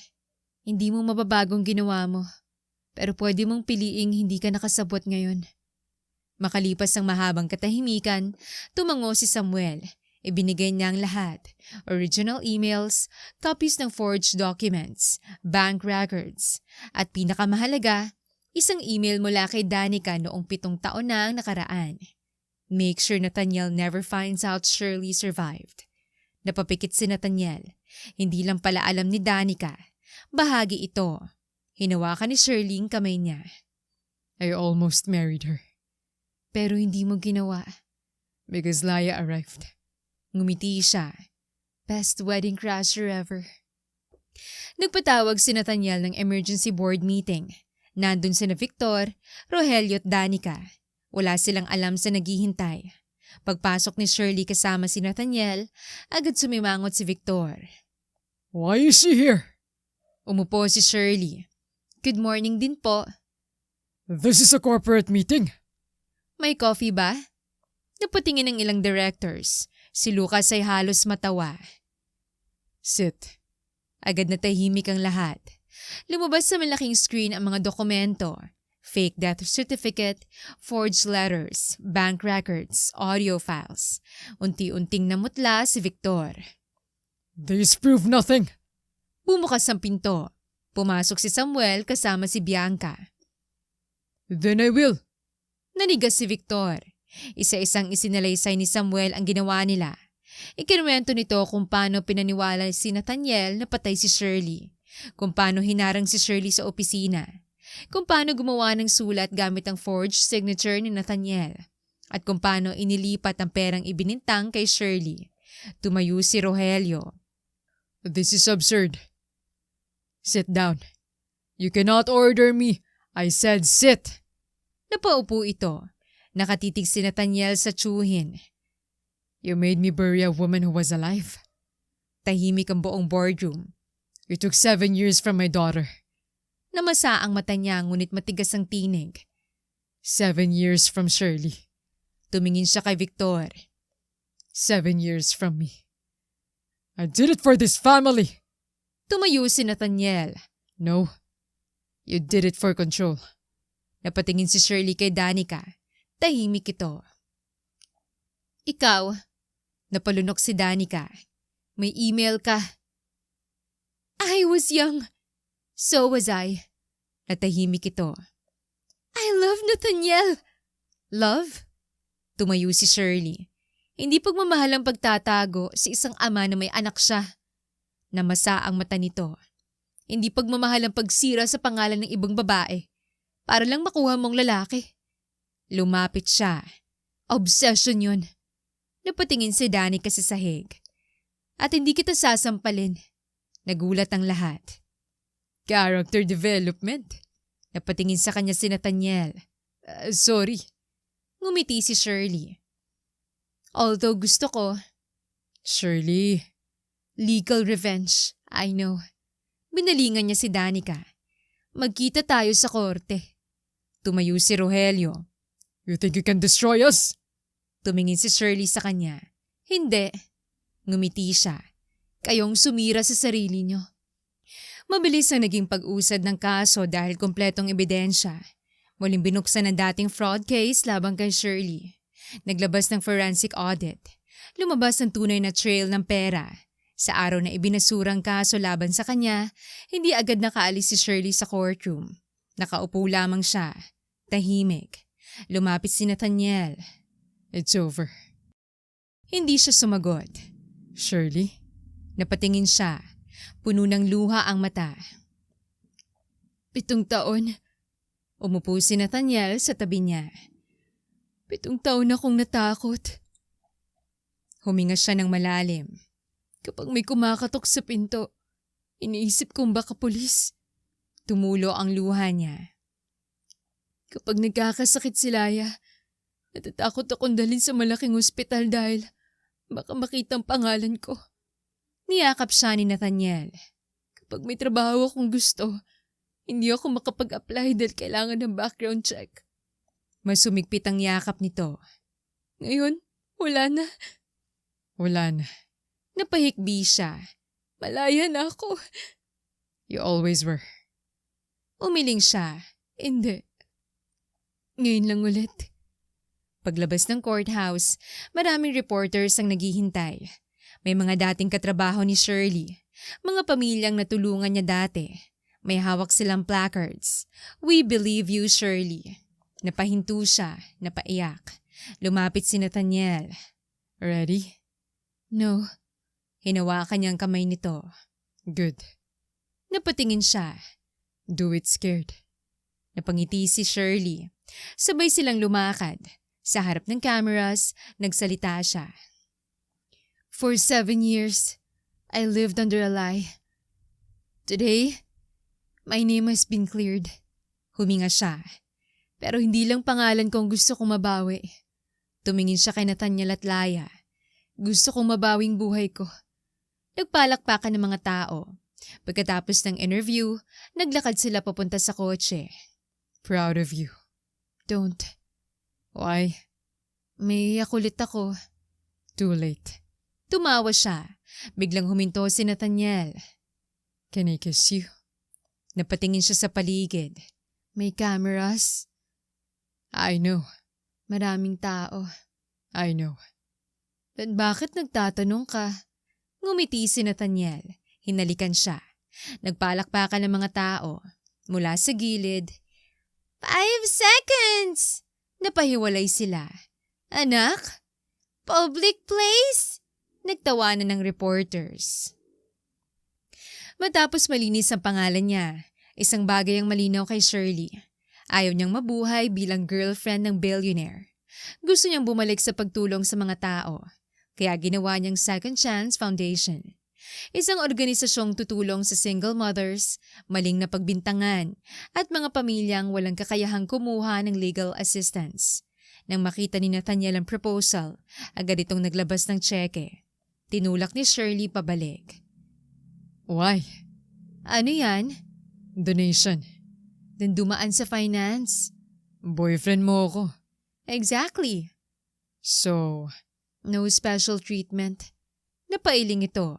Hindi mo mababagong ginawa mo. Pero pwede mong piliing hindi ka nakasabot ngayon. Makalipas ang mahabang katahimikan, tumango si Samuel. Ibinigay niya ang lahat. Original emails, copies ng forged documents, bank records, at pinakamahalaga, isang email mula kay Danica noong 7 taon na ang nakaraan. Make sure Nathaniel never finds out Shirley survived. Napapikit si Nathaniel. Hindi lang pala alam ni Danica. Bahagi ito. Hinawakan ni Shirley ang kamay niya. I almost married her. Pero hindi mo ginawa. Because Laya arrived. Ngumiti siya. Best wedding crasher ever. Nagpatawag si Nathaniel ng emergency board meeting. Nandun sina Victor, Rogelio at Danica. Wala silang alam sa naghihintay. Pagpasok ni Shirley kasama si Nathaniel, agad sumimangot si Victor. Why is she here? Umupo si Shirley. Good morning din po. This is a corporate meeting. May coffee ba? Napatingin ng ilang directors. Si Lucas ay halos matawa. Sit. Agad na tahimik ang lahat. Lumabas sa malaking screen ang mga dokumento. Fake death certificate, forged letters, bank records, audio files. Unti-unting namutla si Victor. These prove nothing. Bumukas ang pinto. Pumasok si Samuel kasama si Bianca. Then I will. Nanigas si Victor. Isa-isang isinalaysay ni Samuel ang ginawa nila. Ikinuwento nito kung paano pinaniwala si Nathaniel na patay si Shirley. Kung paano hinarang si Shirley sa opisina. Kung paano gumawa ng sulat gamit ang forged signature ni Nathaniel. At kung paano inilipat ang perang ibinintang kay Shirley. Tumayo si Rogelio. This is absurd. Sit down. You cannot order me. I said sit. Napaupo ito. Nakatitig si Nathaniel sa tsuhin. You made me bury a woman who was alive. Tahimik ang buong boardroom. You took 7 years from my daughter. Namasa ang mata niya ngunit matigas ang tinig. 7 years from Shirley. Tumingin siya kay Victor. 7 years from me. I did it for this family. Tumayo si Nathaniel. No. You did it for control. Napatingin si Shirley kay Danica. Tahimik ito. Ikaw, napalunok si Danica. May email ka. I was young. So was I. Natahimik ito. I love Nathaniel. Love? Tumayo si Shirley. Hindi pagmamahal ang pagtatago sa isang ama na may anak siya. Namasa ang mata nito. Hindi pagmamahal ang pagsira sa pangalan ng ibang babae para lang makuha mong lalaki. Lumapit siya. Obsession yun. Napatingin si Danica sa sahig. At hindi kita sasampalin. Nagulat ang lahat. Character development. Napatingin sa kanya si Nathaniel. Sorry. Ngumiti si Shirley. Although gusto ko, Shirley. legal revenge, I know. Binalingan niya si Danica. Magkita tayo sa korte. Tumayo si Rogelio. You think you can destroy us? Tumingin si Shirley sa kanya. Hindi. Ngumiti siya. Kayong sumira sa sarili niyo. Mabilis ang naging pag-usad ng kaso dahil kompletong ebidensya. Muling binuksan ang dating fraud case labang kay Shirley. Naglabas ng forensic audit. Lumabas ang tunay na trail ng pera. Sa araw na ibinasurang kaso laban sa kanya, hindi agad nakaalis si Shirley sa courtroom. Nakaupo lamang siya. Tahimik. Lumapit si Nathaniel. It's over. Hindi siya sumagot. Shirley? Napatingin siya. Puno ng luha ang mata. 7 taon. Umupo si Nathaniel sa tabi niya. 7 taon akong natakot. Huminga siya ng malalim. Kapag may kumakatok sa pinto, iniisip kong baka pulis. Tumulo ang luha niya. Kapag nagkakasakit si Laya, natatakot akong dalhin sa malaking ospital dahil baka makita ang pangalan ko. Niyakap siya ni Nathaniel. Kapag may trabaho akong gusto, hindi ako makapag-apply dahil kailangan ng background check. Mas sumigpit ang yakap nito. Ngayon, wala na. Wala na. Napahikbi siya. Malaya na ako. You always were. Umiling siya. Hindi. Ngayon lang ulit. Paglabas ng courthouse, maraming reporters ang naghihintay. May mga dating katrabaho ni Shirley. Mga pamilyang natulungan niya dati. May hawak silang placards. We believe you, Shirley. Napahinto siya, napaiyak. Lumapit si Nathaniel. Ready? No. Hinawakan niya ang kamay nito. Good. Napatingin siya. Do it scared. Napangiti si Shirley. Sabay silang lumakad. Sa harap ng cameras, nagsalita siya. For 7 years, I lived under a lie. Today, my name has been cleared. Huminga siya. Pero hindi lang pangalan kong gusto kong mabawi. Tumingin siya kay Nathaniel at Laya. Gusto kong mabawing buhay ko. Nagpalakpakan ng mga tao. Pagkatapos ng interview, naglakad sila papunta sa kotse. Proud of you. Don't. Why? May kulit ako. Too late. Tumawa siya. Biglang huminto si Nathaniel. Can I kiss you? Napatingin siya sa paligid. May cameras. I know. Maraming tao. I know. Then bakit nagtatanong ka? Ngumiti si Nathaniel. Hinalikan siya. Nagpalakpakan ng mga tao. Mula sa gilid. 5 seconds! Napahiwalay sila. Anak? Public place? Nagtawanan ng reporters. Matapos malinis ang pangalan niya, isang bagay ang malinaw kay Shirley. Ayaw niyang mabuhay bilang girlfriend ng billionaire. Gusto niyang bumalik sa pagtulong sa mga tao. Kaya ginawa niyang Second Chance Foundation. Isang organisasyong tutulong sa single mothers, maling na pagbintangan, at mga pamilyang walang kakayahang kumuha ng legal assistance. Nang makita ni Nathaniel ang proposal, agad itong naglabas ng tseke. Tinulak ni Shirley pabalik. Why? Ano yan? Donation. Then dumaan sa finance. Boyfriend mo ako. Exactly. So, No special treatment. Napailing ito.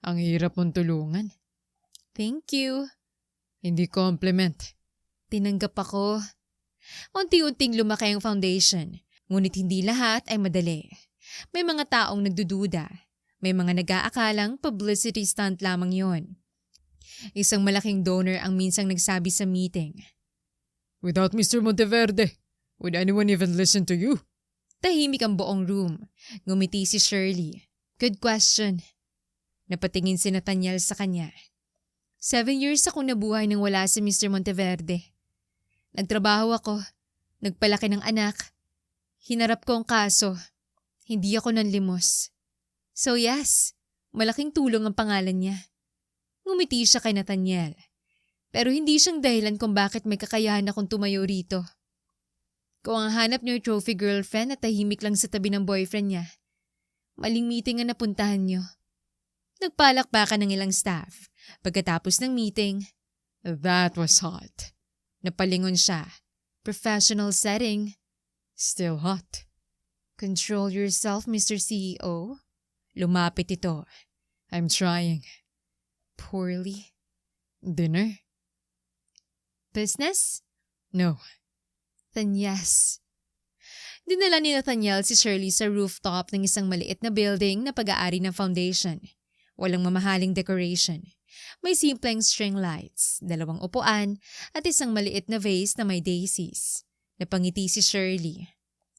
ang hirap mong tulungan. Thank you. Hindi compliment. Tinanggap ako. Unti-unting lumaki ang foundation, ngunit hindi lahat ay madali. May mga taong nagdududa. May mga nag-aakalang publicity stunt lamang yon. Isang malaking donor ang minsang nagsabi sa meeting. Without Mr. Monteverde, would anyone even listen to you? Tahimik ang buong room. Ngumiti si Shirley. Good question. Napatingin si Nathaniel sa kanya. 7 years akong nabuhay nang wala si Mr. Monteverde. Nagtrabaho ako. Nagpalaki ng anak. Hinarap ko ang kaso. Hindi ako nanlimos. So yes, malaking tulong ang pangalan niya. Ngumiti siya kay Nathaniel. Pero hindi siyang dahilan kung bakit may kakayahan akong tumayo rito. Kung ang hanap niyo ay trophy girlfriend at tahimik lang sa tabi ng boyfriend niya, maling meeting ang napuntahan niyo. Nagpalakpakan ng ilang staff. Pagkatapos ng meeting, That was hot. napalingon siya. Professional setting. Still hot. Control yourself, Mr. CEO. Lumapit ito. I'm trying. Poorly. Dinner? Business? No. Then yes. Dinala ni Nathaniel si Shirley sa rooftop ng isang maliit na building na pag-aari ng foundation. Walang mamahaling decoration. May simpleng string lights, 2 upuan, at isang maliit na vase na may daisies. Napangiti si Shirley.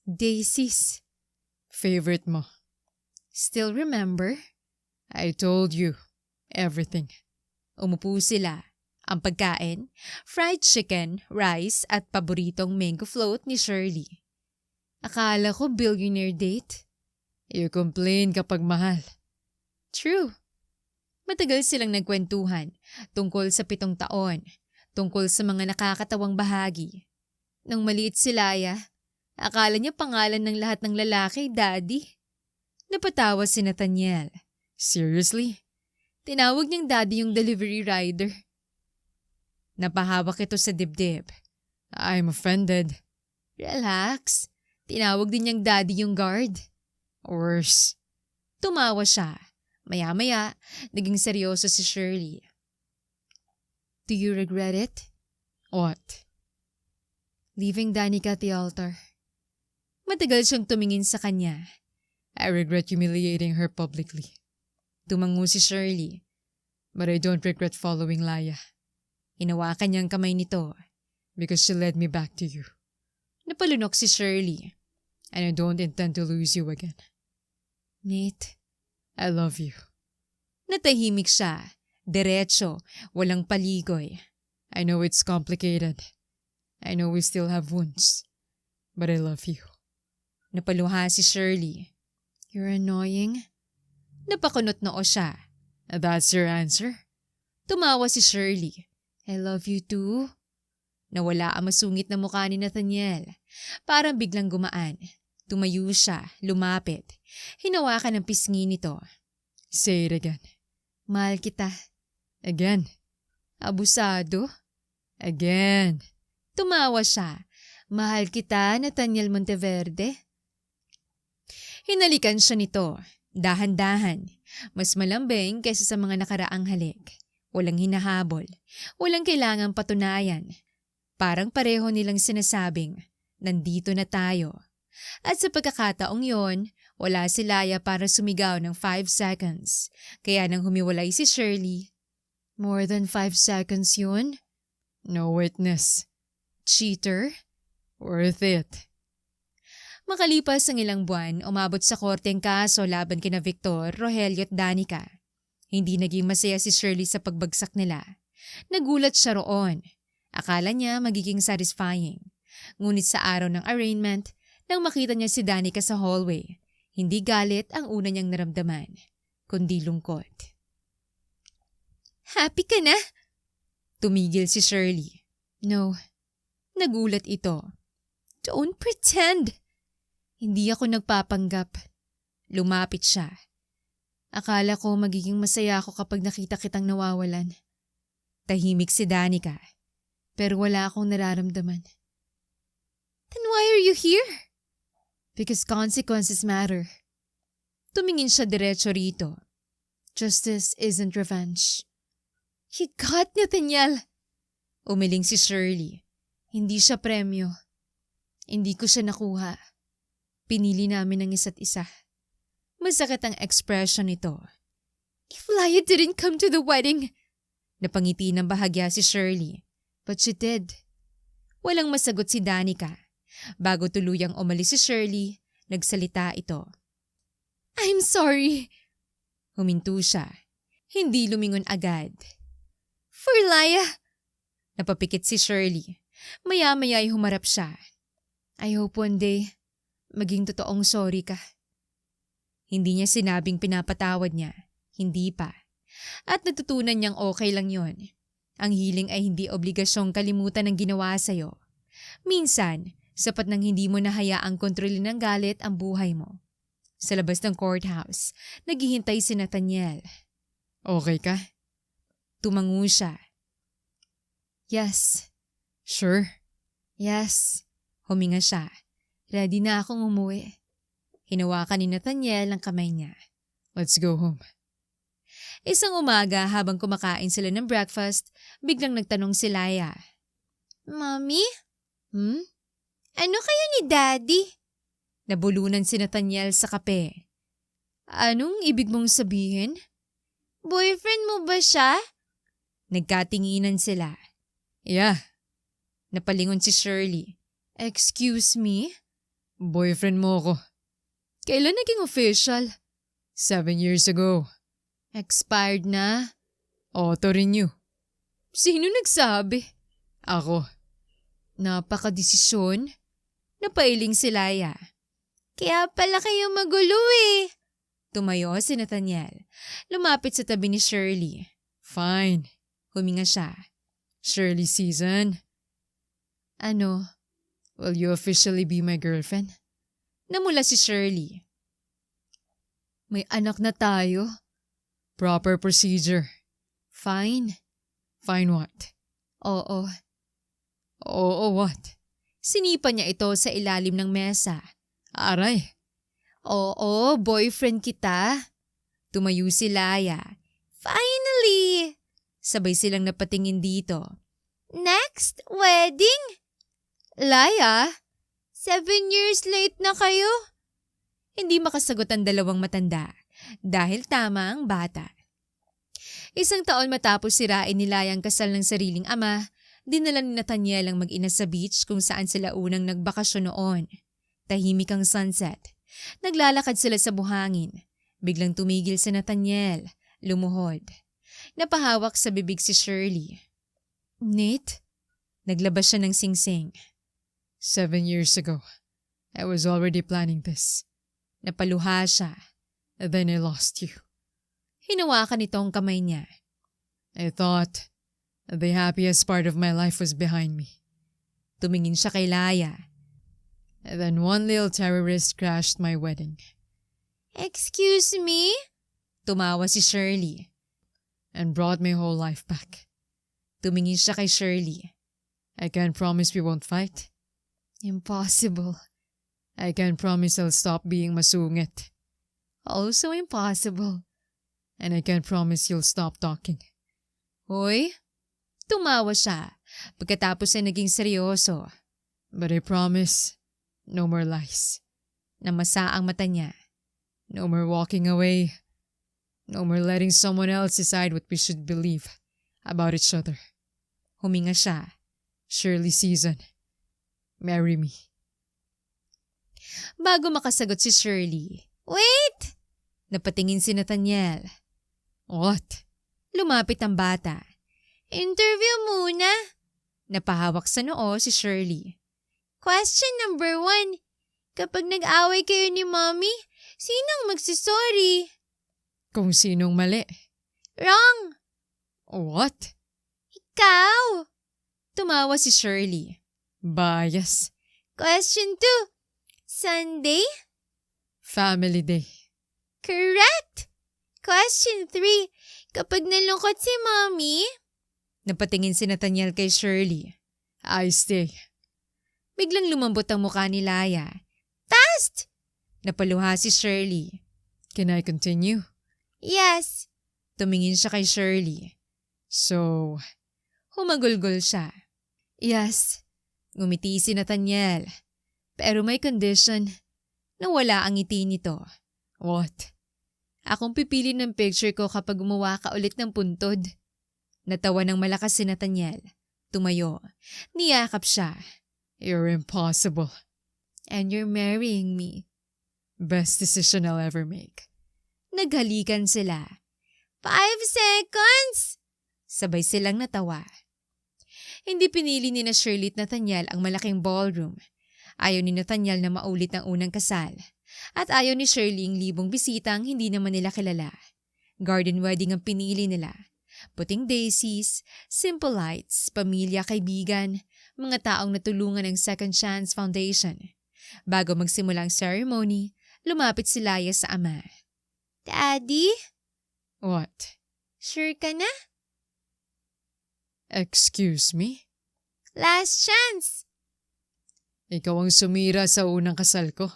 Daisies. Favorite mo? Still remember? I told you. Everything. Umupo sila. Ang pagkain, fried chicken, rice at paboritong mango float ni Shirley. Akala ko billionaire date. You complain kapag mahal. True. Matagal silang nagkwentuhan tungkol sa 7 taon, tungkol sa mga nakakatawang bahagi. Nang maliit si Laya, akala niya pangalan ng lahat ng lalaki, Daddy. Napatawa si Nathaniel. Seriously? Tinawag niyang Daddy yung delivery rider. Napahawak ito sa dibdib. I'm offended. Relax. Tinawag din niyang Daddy yung guard. Worse. Tumawa siya. Maya-maya, naging seryoso si Shirley. Do you regret it? What? Leaving Danica at the altar. Matagal siyang tumingin sa kanya. I regret humiliating her publicly. Tumango si Shirley. But I don't regret following Laya. Hinawakan niyang kamay nito. Because she led me back to you. Napalunok si Shirley. And I don't intend to lose you again. Nate. I love you. Natahimik siya. Diretso. Walang paligoy. I know it's complicated. I know we still have wounds. But I love you. Napaluha si Shirley. You're annoying. Napakunot noo siya. That's your answer? Tumawa si Shirley. I love you too. Nawala ang masungit na mukha ni Nathaniel. Parang biglang gumaan. Tumayo siya, lumapit. Hinawakan ang pisngi nito. Say it again. Mahal kita. Again. Abusado. Again. Tumawa siya. Mahal kita, Nathaniel Monteverde. Hinalikan siya nito, dahan-dahan, mas malambing kaysa sa mga nakaraang halik. Walang hinahabol, walang kailangang patunayan. Parang pareho nilang sinasabing, nandito na tayo. At sa pagkakataong yon, wala si Laya para sumigaw ng 5 seconds. Kaya nang humiwalay si Shirley, More than 5 seconds yun? no witness. Cheater? Worth it. Makalipas ang ilang buwan, umabot sa korte ang kaso laban kina Victor, Rogelio at Danica. Hindi naging masaya si Shirley sa pagbagsak nila. Nagulat siya roon. Akala niya magiging satisfying. Ngunit sa araw ng arraignment, nang makita niya si Danica sa hallway, hindi galit ang una niyang naramdaman, kundi lungkot. Happy ka na? Tumigil si Shirley. No. Nagulat ito. Don't pretend! Hindi ako nagpapanggap. Lumapit siya. Akala ko magiging masaya ako kapag nakita kitang nawawalan. Tahimik si Danica. Pero wala akong nararamdaman. Then why are you here? Because consequences matter. Tumingin siya diretso rito. Justice isn't revenge. You got Nathaniel! Umiling si Shirley. Hindi siya premyo. Hindi ko siya nakuha. Pinili namin ang isa't isa. Masakit ang expression nito. If Laya didn't come to the wedding, napangiti ng bahagya si Shirley. But she did. Walang masagot si Danica. Bago tuluyang umalis si Shirley, nagsalita ito. I'm sorry. Huminto siya. Hindi lumingon agad. For Laya. Napapikit si Shirley. Maya-maya'y humarap siya. I hope one day, maging totoong sorry ka. Hindi niya sinabing pinapatawad niya. Hindi pa. At natutunan niyang okay lang yon. Ang hiling ay hindi obligasyong kalimutan ang ginawa sa'yo. Minsan, sapat nang hindi mo nahayaang kontrolin ng galit ang buhay mo. Sa labas ng courthouse, naghihintay si Nathaniel. Okay ka? Tumango siya. Yes. Sure? Yes. Huminga siya. Ready na akong umuwi. Hinawakan ni Nathaniel ang kamay niya. Let's go home. Isang umaga habang kumakain sila ng breakfast, biglang nagtanong si Laya. Mommy? Ano kayo ni Daddy? Nabulunan si Nathaniel sa kape. Anong ibig mong sabihin? Boyfriend mo ba siya? Nagkatinginan sila. Yeah. Napalingon si Shirley. Excuse me? Boyfriend mo ko. Kailan naging official? 7 years ago. Expired na? Auto-renew. Sino nagsabi? Ako. Napaka-desisyon? Napailing si Laya. Kaya pala kayo magulo eh. Tumayo si Nathaniel. Lumapit sa tabi ni Shirley. Fine. Huminga siya. Shirley season. Ano? Will you officially be my girlfriend? Namula si Shirley. May anak na tayo? Proper procedure. Fine. Fine what? Oo. Oo what? Sinipa niya ito sa ilalim ng mesa. Aray. Oo, boyfriend kita. Tumayo si Laya. Finally! Sabay silang napatingin dito. Next wedding? Laya, 7 years late na kayo. Hindi makasagot ang dalawang matanda dahil tama ang bata. 1 taon matapos sirain ni Laya ang kasal ng sariling ama, dinala ni Nathaniel ang mag-ina sa beach kung saan sila unang nagbakasyon noon. Tahimik ang sunset. Naglalakad sila sa buhangin. Biglang tumigil si Nathaniel. Lumuhod. Napahawak sa bibig si Shirley. Nate? Naglabas siya ng singsing. 7 years ago, I was already planning this. Napaluha siya. Then I lost you. Hinawakan nito ang kamay niya. I thought the happiest part of my life was behind me. Tumingin siya kay Laya. And then one little terrorist crashed my wedding. Excuse me? Tumawa si Shirley. And brought my whole life back. Tumingin siya kay Shirley. I can't promise we won't fight. Impossible. I can't promise I'll stop being masungit. Also impossible. And I can't promise you'll stop talking. Hoy, tumawa siya pagkatapos ay naging seryoso. But I promise, no more lies. Namasa ang mata niya. No more walking away. No more letting someone else decide what we should believe about each other. Huminga siya. Shirley Season, marry me. Bago makasagot si Shirley. Wait! Napatingin si Nathaniel. What? Lumapit ang bata. Interview muna. Napahawak sa noo si Shirley. Question number 1. Kapag nag-away kayo ni Mommy, sinong magsisorry? Kung sinong mali. Wrong! What? Ikaw! Tumawa si Shirley. Bias. Question 2. Sunday? Family Day. Correct! Question 3. Kapag nalungkot si Mommy? Napatingin si Nathaniel kay Shirley. I stay. Biglang lumambot ang mukha ni Laya. Fast! Napaluha si Shirley. Can I continue? Yes. Tumingin siya kay Shirley. So, humagulgol siya. Yes. Ngumiti si Nathaniel. Pero may condition na wala ang ngiti nito. what? Akong pipili ng picture ko kapag gumawa ka ulit ng puntod. Natawa ng malakas si Nathaniel. Tumayo. Niyakap siya. You're impossible. And you're marrying me. Best decision I'll ever make. Naghalikan sila. 5 seconds! Sabay silang natawa. Hindi pinili ni na Shirley at Nathaniel ang malaking ballroom. Ayaw ni Nathaniel na maulit ang unang kasal. At ayaw ni Shirley ang libong bisitang hindi naman nila kilala. Garden wedding ang pinili nila. Puting daisies, simple lights, pamilya, kaibigan, mga taong natulungan ng Second Chance Foundation. Bago magsimula ang ceremony, lumapit si Laya sa ama. Daddy? What? Sure ka na? Excuse me? Last chance. Ikaw ang sumira sa unang kasal ko.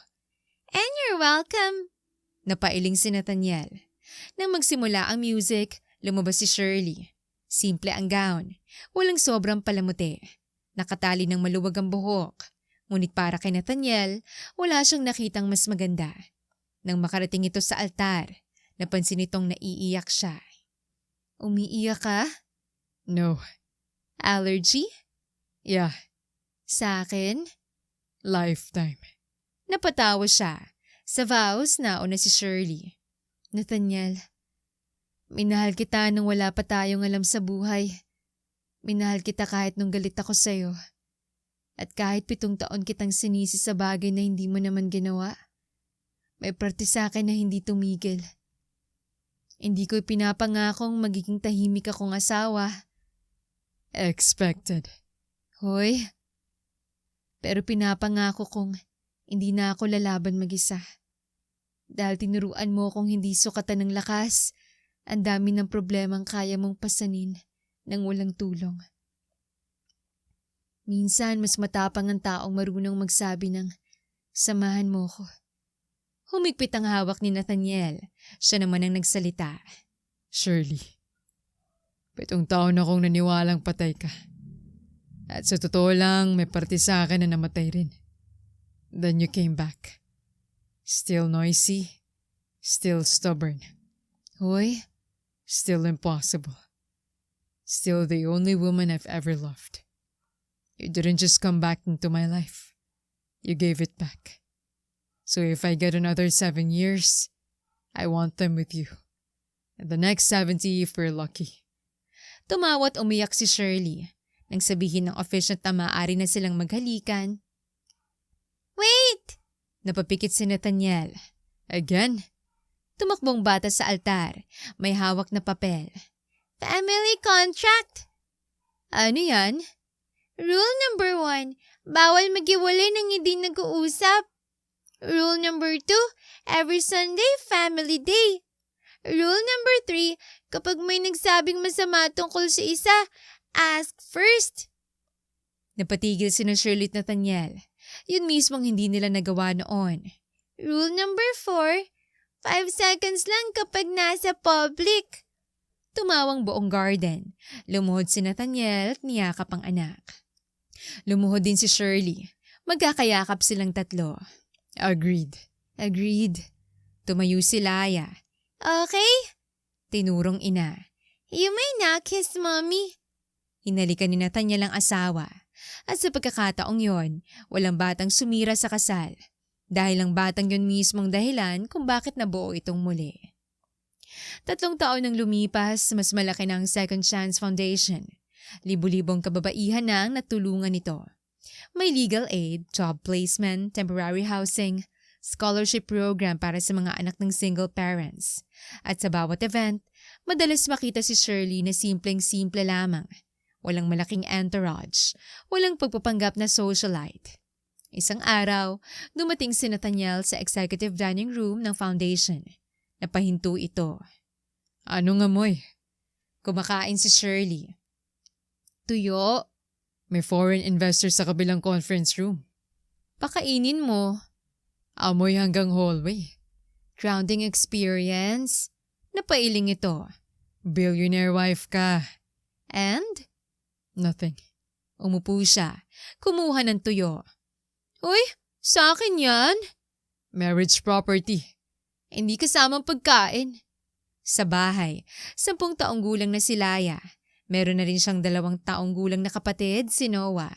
And you're welcome. Napailing si Nathaniel. Nang magsimula ang music, lumabas si Shirley. Simple ang gown. Walang sobrang palamuti. Nakatali ng maluwag ang buhok. Ngunit para kay Nathaniel, wala siyang nakitang mas maganda. Nang makarating ito sa altar, napansin nitong naiiyak siya. Umiiyak ka? No. Allergy? Yeah. Sa akin? Lifetime. Napatawa siya. Sa vows, nauna si Shirley. Nathaniel, minahal kita nung wala pa tayong alam sa buhay. Minahal kita kahit nung galit ako sa'yo. At kahit 7 taon kitang sinisi sa bagay na hindi mo naman ginawa, may parte sa akin na hindi tumigil. Hindi ko pinapangakong magiging tahimik akong asawa. Expected. Hoy, pero pinapangako kong hindi na ako lalaban mag-isa. Dahil tinuruan mo akong hindi sukatan ng lakas, ang dami ng problemang kaya mong pasanin nang walang tulong. Minsan mas matapang ang taong marunong magsabi ng, samahan mo ko. Humigpit ang hawak ni Nathaniel. Siya naman ang nagsalita. Shirley, 7 taon akong naniwalang patay ka. At sa totoo lang, may parte sa akin na namatay rin. Then you came back. Still noisy. Still stubborn. Hoy, Still impossible. Still the only woman I've ever loved. You didn't just come back into my life. You gave it back. So if I get another 7 years, I want them with you. And the next 70 if we're lucky. tumawa at umiyak si Shirley. Nang sabihin ng officiant na maaari na silang maghalikan. Wait! Napapikit si Nathaniel. Again? Tumakbong bata sa altar. May hawak na papel. Family contract. Ano yan? Rule number 1, bawal maghiwalay nang hindi nag-uusap. Rule number 2, every Sunday, family day. Rule number 3, kapag may nagsabing masama tungkol sa isa, ask first. Napatigil si Shirley at Nathaniel. Yun mismong hindi nila nagawa noon. Rule number 4, 5 seconds lang kapag nasa public. Tumawang buong garden. Lumuhod si Nathaniel at niyakap ang anak. Lumuhod din si Shirley. Magkakayakap silang tatlo. Agreed. Tumayo si Laya. Okay? Tinurong ina. You may not kiss mommy. Hinalikan ni Nathaniel ang asawa. At sa pagkakataong yon, walang batang sumira sa kasal. Dahil ang batang yon mismong dahilan kung bakit nabuo itong muli. 3 taon nang lumipas, mas malaki na ang Second Chance Foundation. Libu-libong kababaihan na ang natulungan nito. May legal aid, job placement, temporary housing, scholarship program para sa mga anak ng single parents. At sa bawat event, madalas makita si Shirley na simpleng-simple lamang. Walang malaking entourage, walang pagpapanggap na socialite. Isang araw, dumating si Nathaniel sa executive dining room ng foundation. Napahinto ito. Anong amoy? Kumakain si Shirley. Tuyo. May foreign investor sa kabilang conference room. Pakainin mo. Amoy hanggang hallway. Grounding experience. Napailing ito. Billionaire wife ka. And? Nothing. Umupo siya. Kumuha ng tuyo. Uy, sa akin yan. Marriage property. Hindi kasamang pagkain. Sa bahay, 10 taong gulang na si Laya. Meron na rin siyang 2 taong gulang na kapatid, si Noah.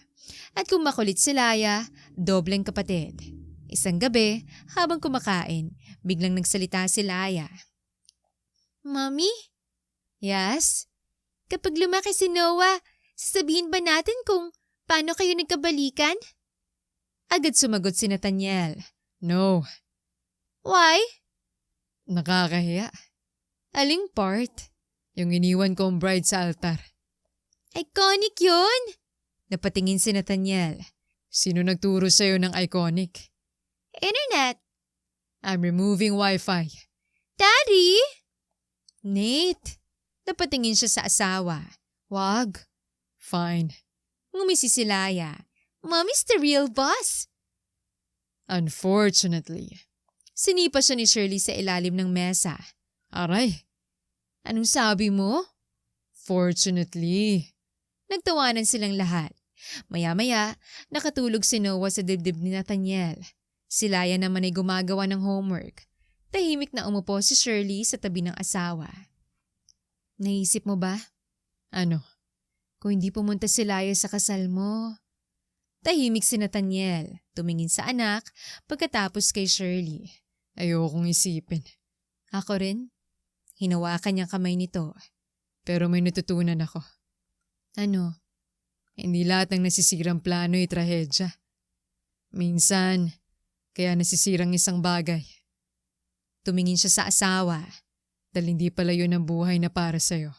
At kung makulit si Laya, dobleng kapatid. Isang gabi, habang kumakain, biglang nagsalita si Laya. Mommy? Yes? Kapag lumaki si Noah, sasabihin ba natin kung paano kayo nagkabalikan? Agad sumagot si Nathaniel. No. Why? Nakakahiya. Aling part? Yung iniwan kong bride sa altar. Iconic yun! Napatingin si Nathaniel. Sino nagturo sa'yo ng iconic? Internet. I'm removing Wi-Fi. Daddy? Nate. Napatingin siya sa asawa. Wag. Fine. Ngumisi si Laya. Mommy's the real boss. Unfortunately. Sinipa siya ni Shirley sa ilalim ng mesa. Aray. Anong sabi mo? Fortunately. Nagtawanan silang lahat. Maya-maya, nakatulog si Noah sa dibdib ni Nathaniel. Si Laya naman ay gumagawa ng homework. Tahimik na umupo si Shirley sa tabi ng asawa. Naisip mo ba? Ano? Kung hindi pumunta si Laya sa kasal mo. Tahimik si Nathaniel, tumingin sa anak, pagkatapos kay Shirley. Ayokong isipin. Ako rin. Hinawakan niyang kamay nito. Pero may natutunan ako. Ano? Hindi lahat ng nasisirang plano ay trahedya. Minsan, kaya nasisirang isang bagay. Tumingin siya sa asawa. Dahil hindi pala yun ang buhay na para sa'yo.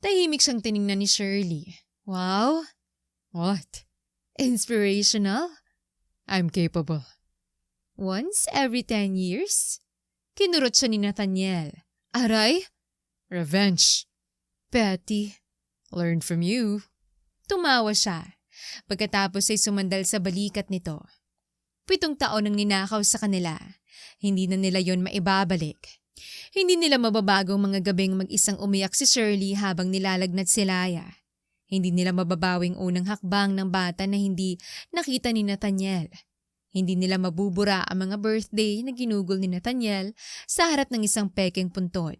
Tahimik siyang tiningnan ni Shirley. Wow! What? Inspirational? I'm capable. Once every 10 years? Kinurot siya ni Nathaniel. Aray? Revenge. Petty. Learned from you. Tumawa siya. Pagkatapos ay sumandal sa balikat nito. 7 taon ang ninakaw sa kanila. Hindi na nila yon maibabalik. Hindi nila mababagong mga gabing mag-isang umiyak si Shirley habang nilalagnat si Laya. Hindi nila mababawing unang hakbang ng bata na hindi nakita ni Nathaniel. Hindi nila mabubura ang mga birthday na ginugol ni Nathaniel sa harap ng isang pekeng puntod.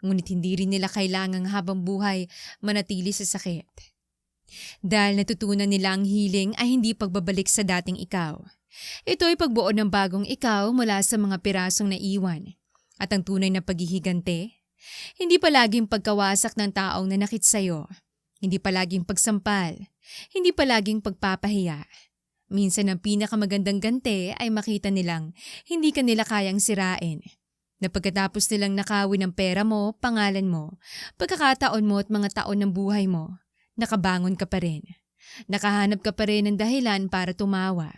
Ngunit hindi rin nila kailangang habang buhay manatili sa sakit. Dahil natutunan nila ang healing ay hindi pagbabalik sa dating ikaw. Ito ay pagbuo ng bagong ikaw mula sa mga pirasong naiwan. At ang tunay na paghihigante, hindi palaging pagkawasak ng taong nanakit sa'yo. Hindi palaging pagsampal. Hindi palaging pagpapahiya. Minsan ang pinakamagandang gante ay makita nilang hindi ka nila kayang sirain. Na pagkatapos nilang nakawin ang pera mo, pangalan mo, pagkakataon mo at mga taon ng buhay mo, nakabangon ka pa rin. Nakahanap ka pa rin ng dahilan para tumawa.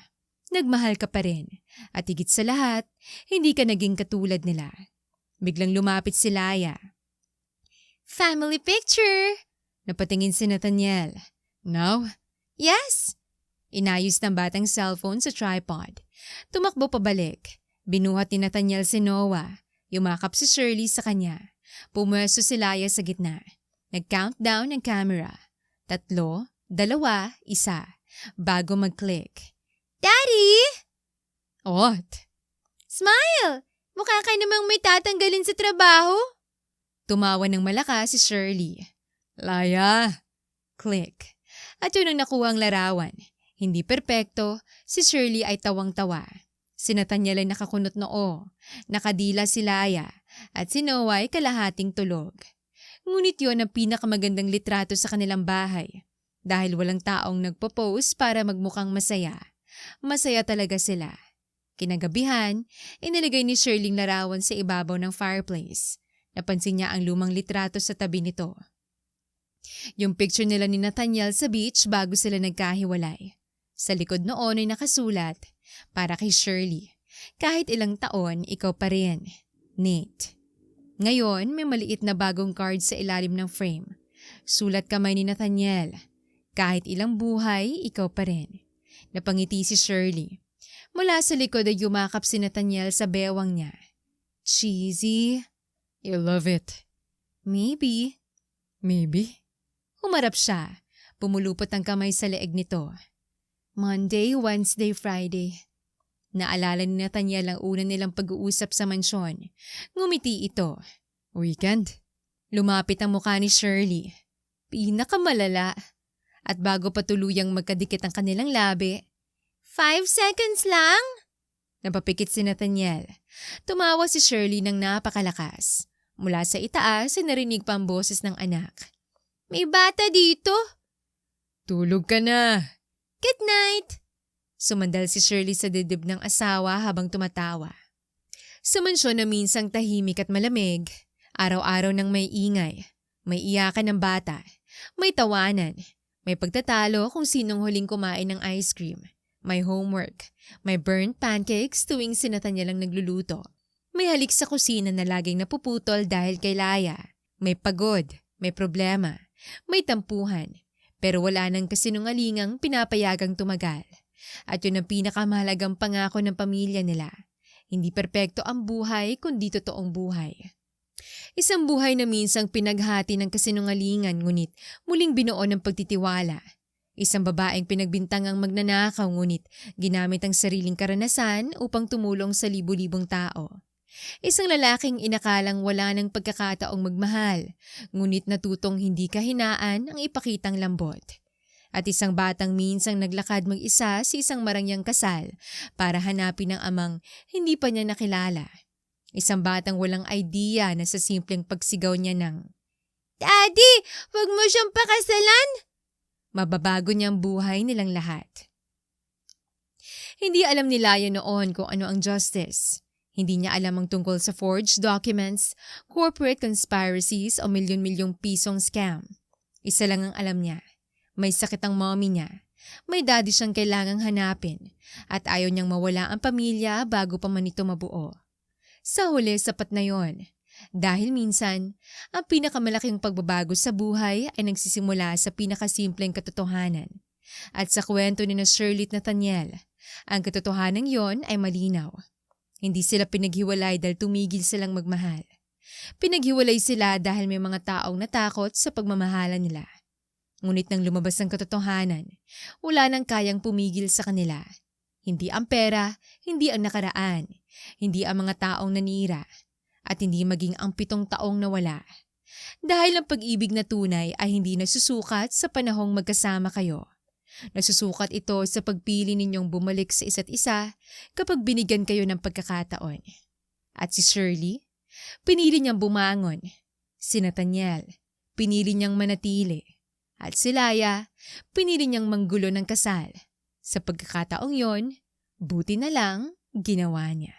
Nagmahal ka pa rin. At higit sa lahat, hindi ka naging katulad nila. Biglang lumapit si Laya. Family picture! Napatingin si Nathaniel. Now? Yes! Inayos ng batang cellphone sa tripod. Tumakbo pabalik. Binuhat ni Nathaniel si Noah. Yumakap si Shirley sa kanya. Pumwesto si Laya sa gitna. Nag-countdown ng camera. 3, 2, 1, bago mag-click. Daddy! What? Smile! Mukha ka namang may tatanggalin sa trabaho. Tumawa ng malakas si Shirley. Laya! Click. At yun ang nakuha ang larawan. Hindi perpekto, si Shirley ay tawang-tawa. Si Nathaniel ay nakakunot noo. Nakadila si Laya. At si Noah ay kalahating tulog. Ngunit yun ang pinakamagandang litrato sa kanilang bahay. Dahil walang taong nagpo-post para magmukhang masaya. Masaya talaga sila. Kinagabihan, inilagay ni Shirley ang larawan sa ibabaw ng fireplace. Napansin niya ang lumang litrato sa tabi nito. Yung picture nila ni Nathaniel sa beach bago sila nagkahiwalay. Sa likod noon ay nakasulat, para kay Shirley, kahit ilang taon, ikaw pa rin, Nate. Ngayon, may maliit na bagong card sa ilalim ng frame. Sulat kamay ni Nathaniel, kahit ilang buhay, ikaw pa rin. Napangiti si Shirley. Mula sa likod ay yumakap si Nathaniel sa bewang niya. Cheesy. You love it. Maybe. Maybe? Humarap siya. Pumulupot ang kamay sa leeg nito. Monday, Wednesday, Friday. Naalala ni Nathaniel ang una nilang pag-uusap sa mansyon. Ngumiti ito. Weekend? Lumapit ang mukha ni Shirley. Pinakamalala. At bago pa tuluyang magkadikit ang kanilang labi, 5 seconds lang? Napapikit si Nathaniel. Tumawa si Shirley ng napakalakas. Mula sa itaas ay narinig pa ang boses ng anak. May bata dito. Tulog ka na. Good night. Sumandal si Shirley sa dibdib ng asawa habang tumatawa. Sa mansyon na minsang tahimik at malamig, araw-araw nang may ingay, may iyakan ng bata, may tawanan, may pagtatalo kung sinong huling kumain ng ice cream, may homework, may burnt pancakes tuwing si Nathaniel ang nagluluto, may halik sa kusina na laging napuputol dahil kay Laya, may pagod, may problema, may tampuhan, pero wala nang kasinungalingang pinapayagang tumagal. At yun ang pinakamahalagang pangako ng pamilya nila. Hindi perpekto ang buhay kundi totoong buhay. Isang buhay na minsang pinaghati ng kasinungalingan ngunit muling binuo ng pagtitiwala. Isang babaeng pinagbintangang magnanakaw ngunit ginamit ang sariling karanasan upang tumulong sa libu-libong tao. Isang lalaking inakalang wala ng pagkakataong magmahal ngunit natutong hindi kahinaan ang ipakitang lambot. At isang batang minsang naglakad mag-isa sa isang marangyang kasal para hanapin ang amang hindi pa niya nakilala. Isang batang walang idea na sa simpleng pagsigaw niya ng, Daddy, wag mo siyang pakasalan! Mababago niyang buhay nilang lahat. Hindi alam ni Laya noon kung ano ang justice. Hindi niya alam ang tungkol sa forged documents, corporate conspiracies o milyon-milyong pisong scam. Isa lang ang alam niya. May sakit ang mommy niya. May daddy siyang kailangang hanapin at ayaw niyang mawala ang pamilya bago pa man ito mabuo. Sa huli, sapat na yon. Dahil minsan, ang pinakamalaking pagbabago sa buhay ay nagsisimula sa pinakasimpleng katotohanan. At sa kwento ni Shirley at Nathaniel, ang katotohanan yon ay malinaw. Hindi sila pinaghiwalay dahil tumigil silang magmahal. Pinaghiwalay sila dahil may mga taong natakot sa pagmamahalan nila. Ngunit nang lumabas ang katotohanan, wala nang kayang pumigil sa kanila. Hindi ang pera, hindi ang nakaraan, hindi ang mga taong nanira, at hindi maging ang 7 taong nawala. Dahil ang pag-ibig na tunay ay hindi nasusukat sa panahong magkasama kayo. Nasusukat ito sa pagpili ninyong bumalik sa isa't isa kapag binigyan kayo ng pagkakataon. At si Shirley, pinili niyang bumangon. Si Nathaniel, pinili niyang manatili. At si Laya, pinili niyang manggulo ng kasal. Sa pagkakataong yon, buti na lang ginawa niya.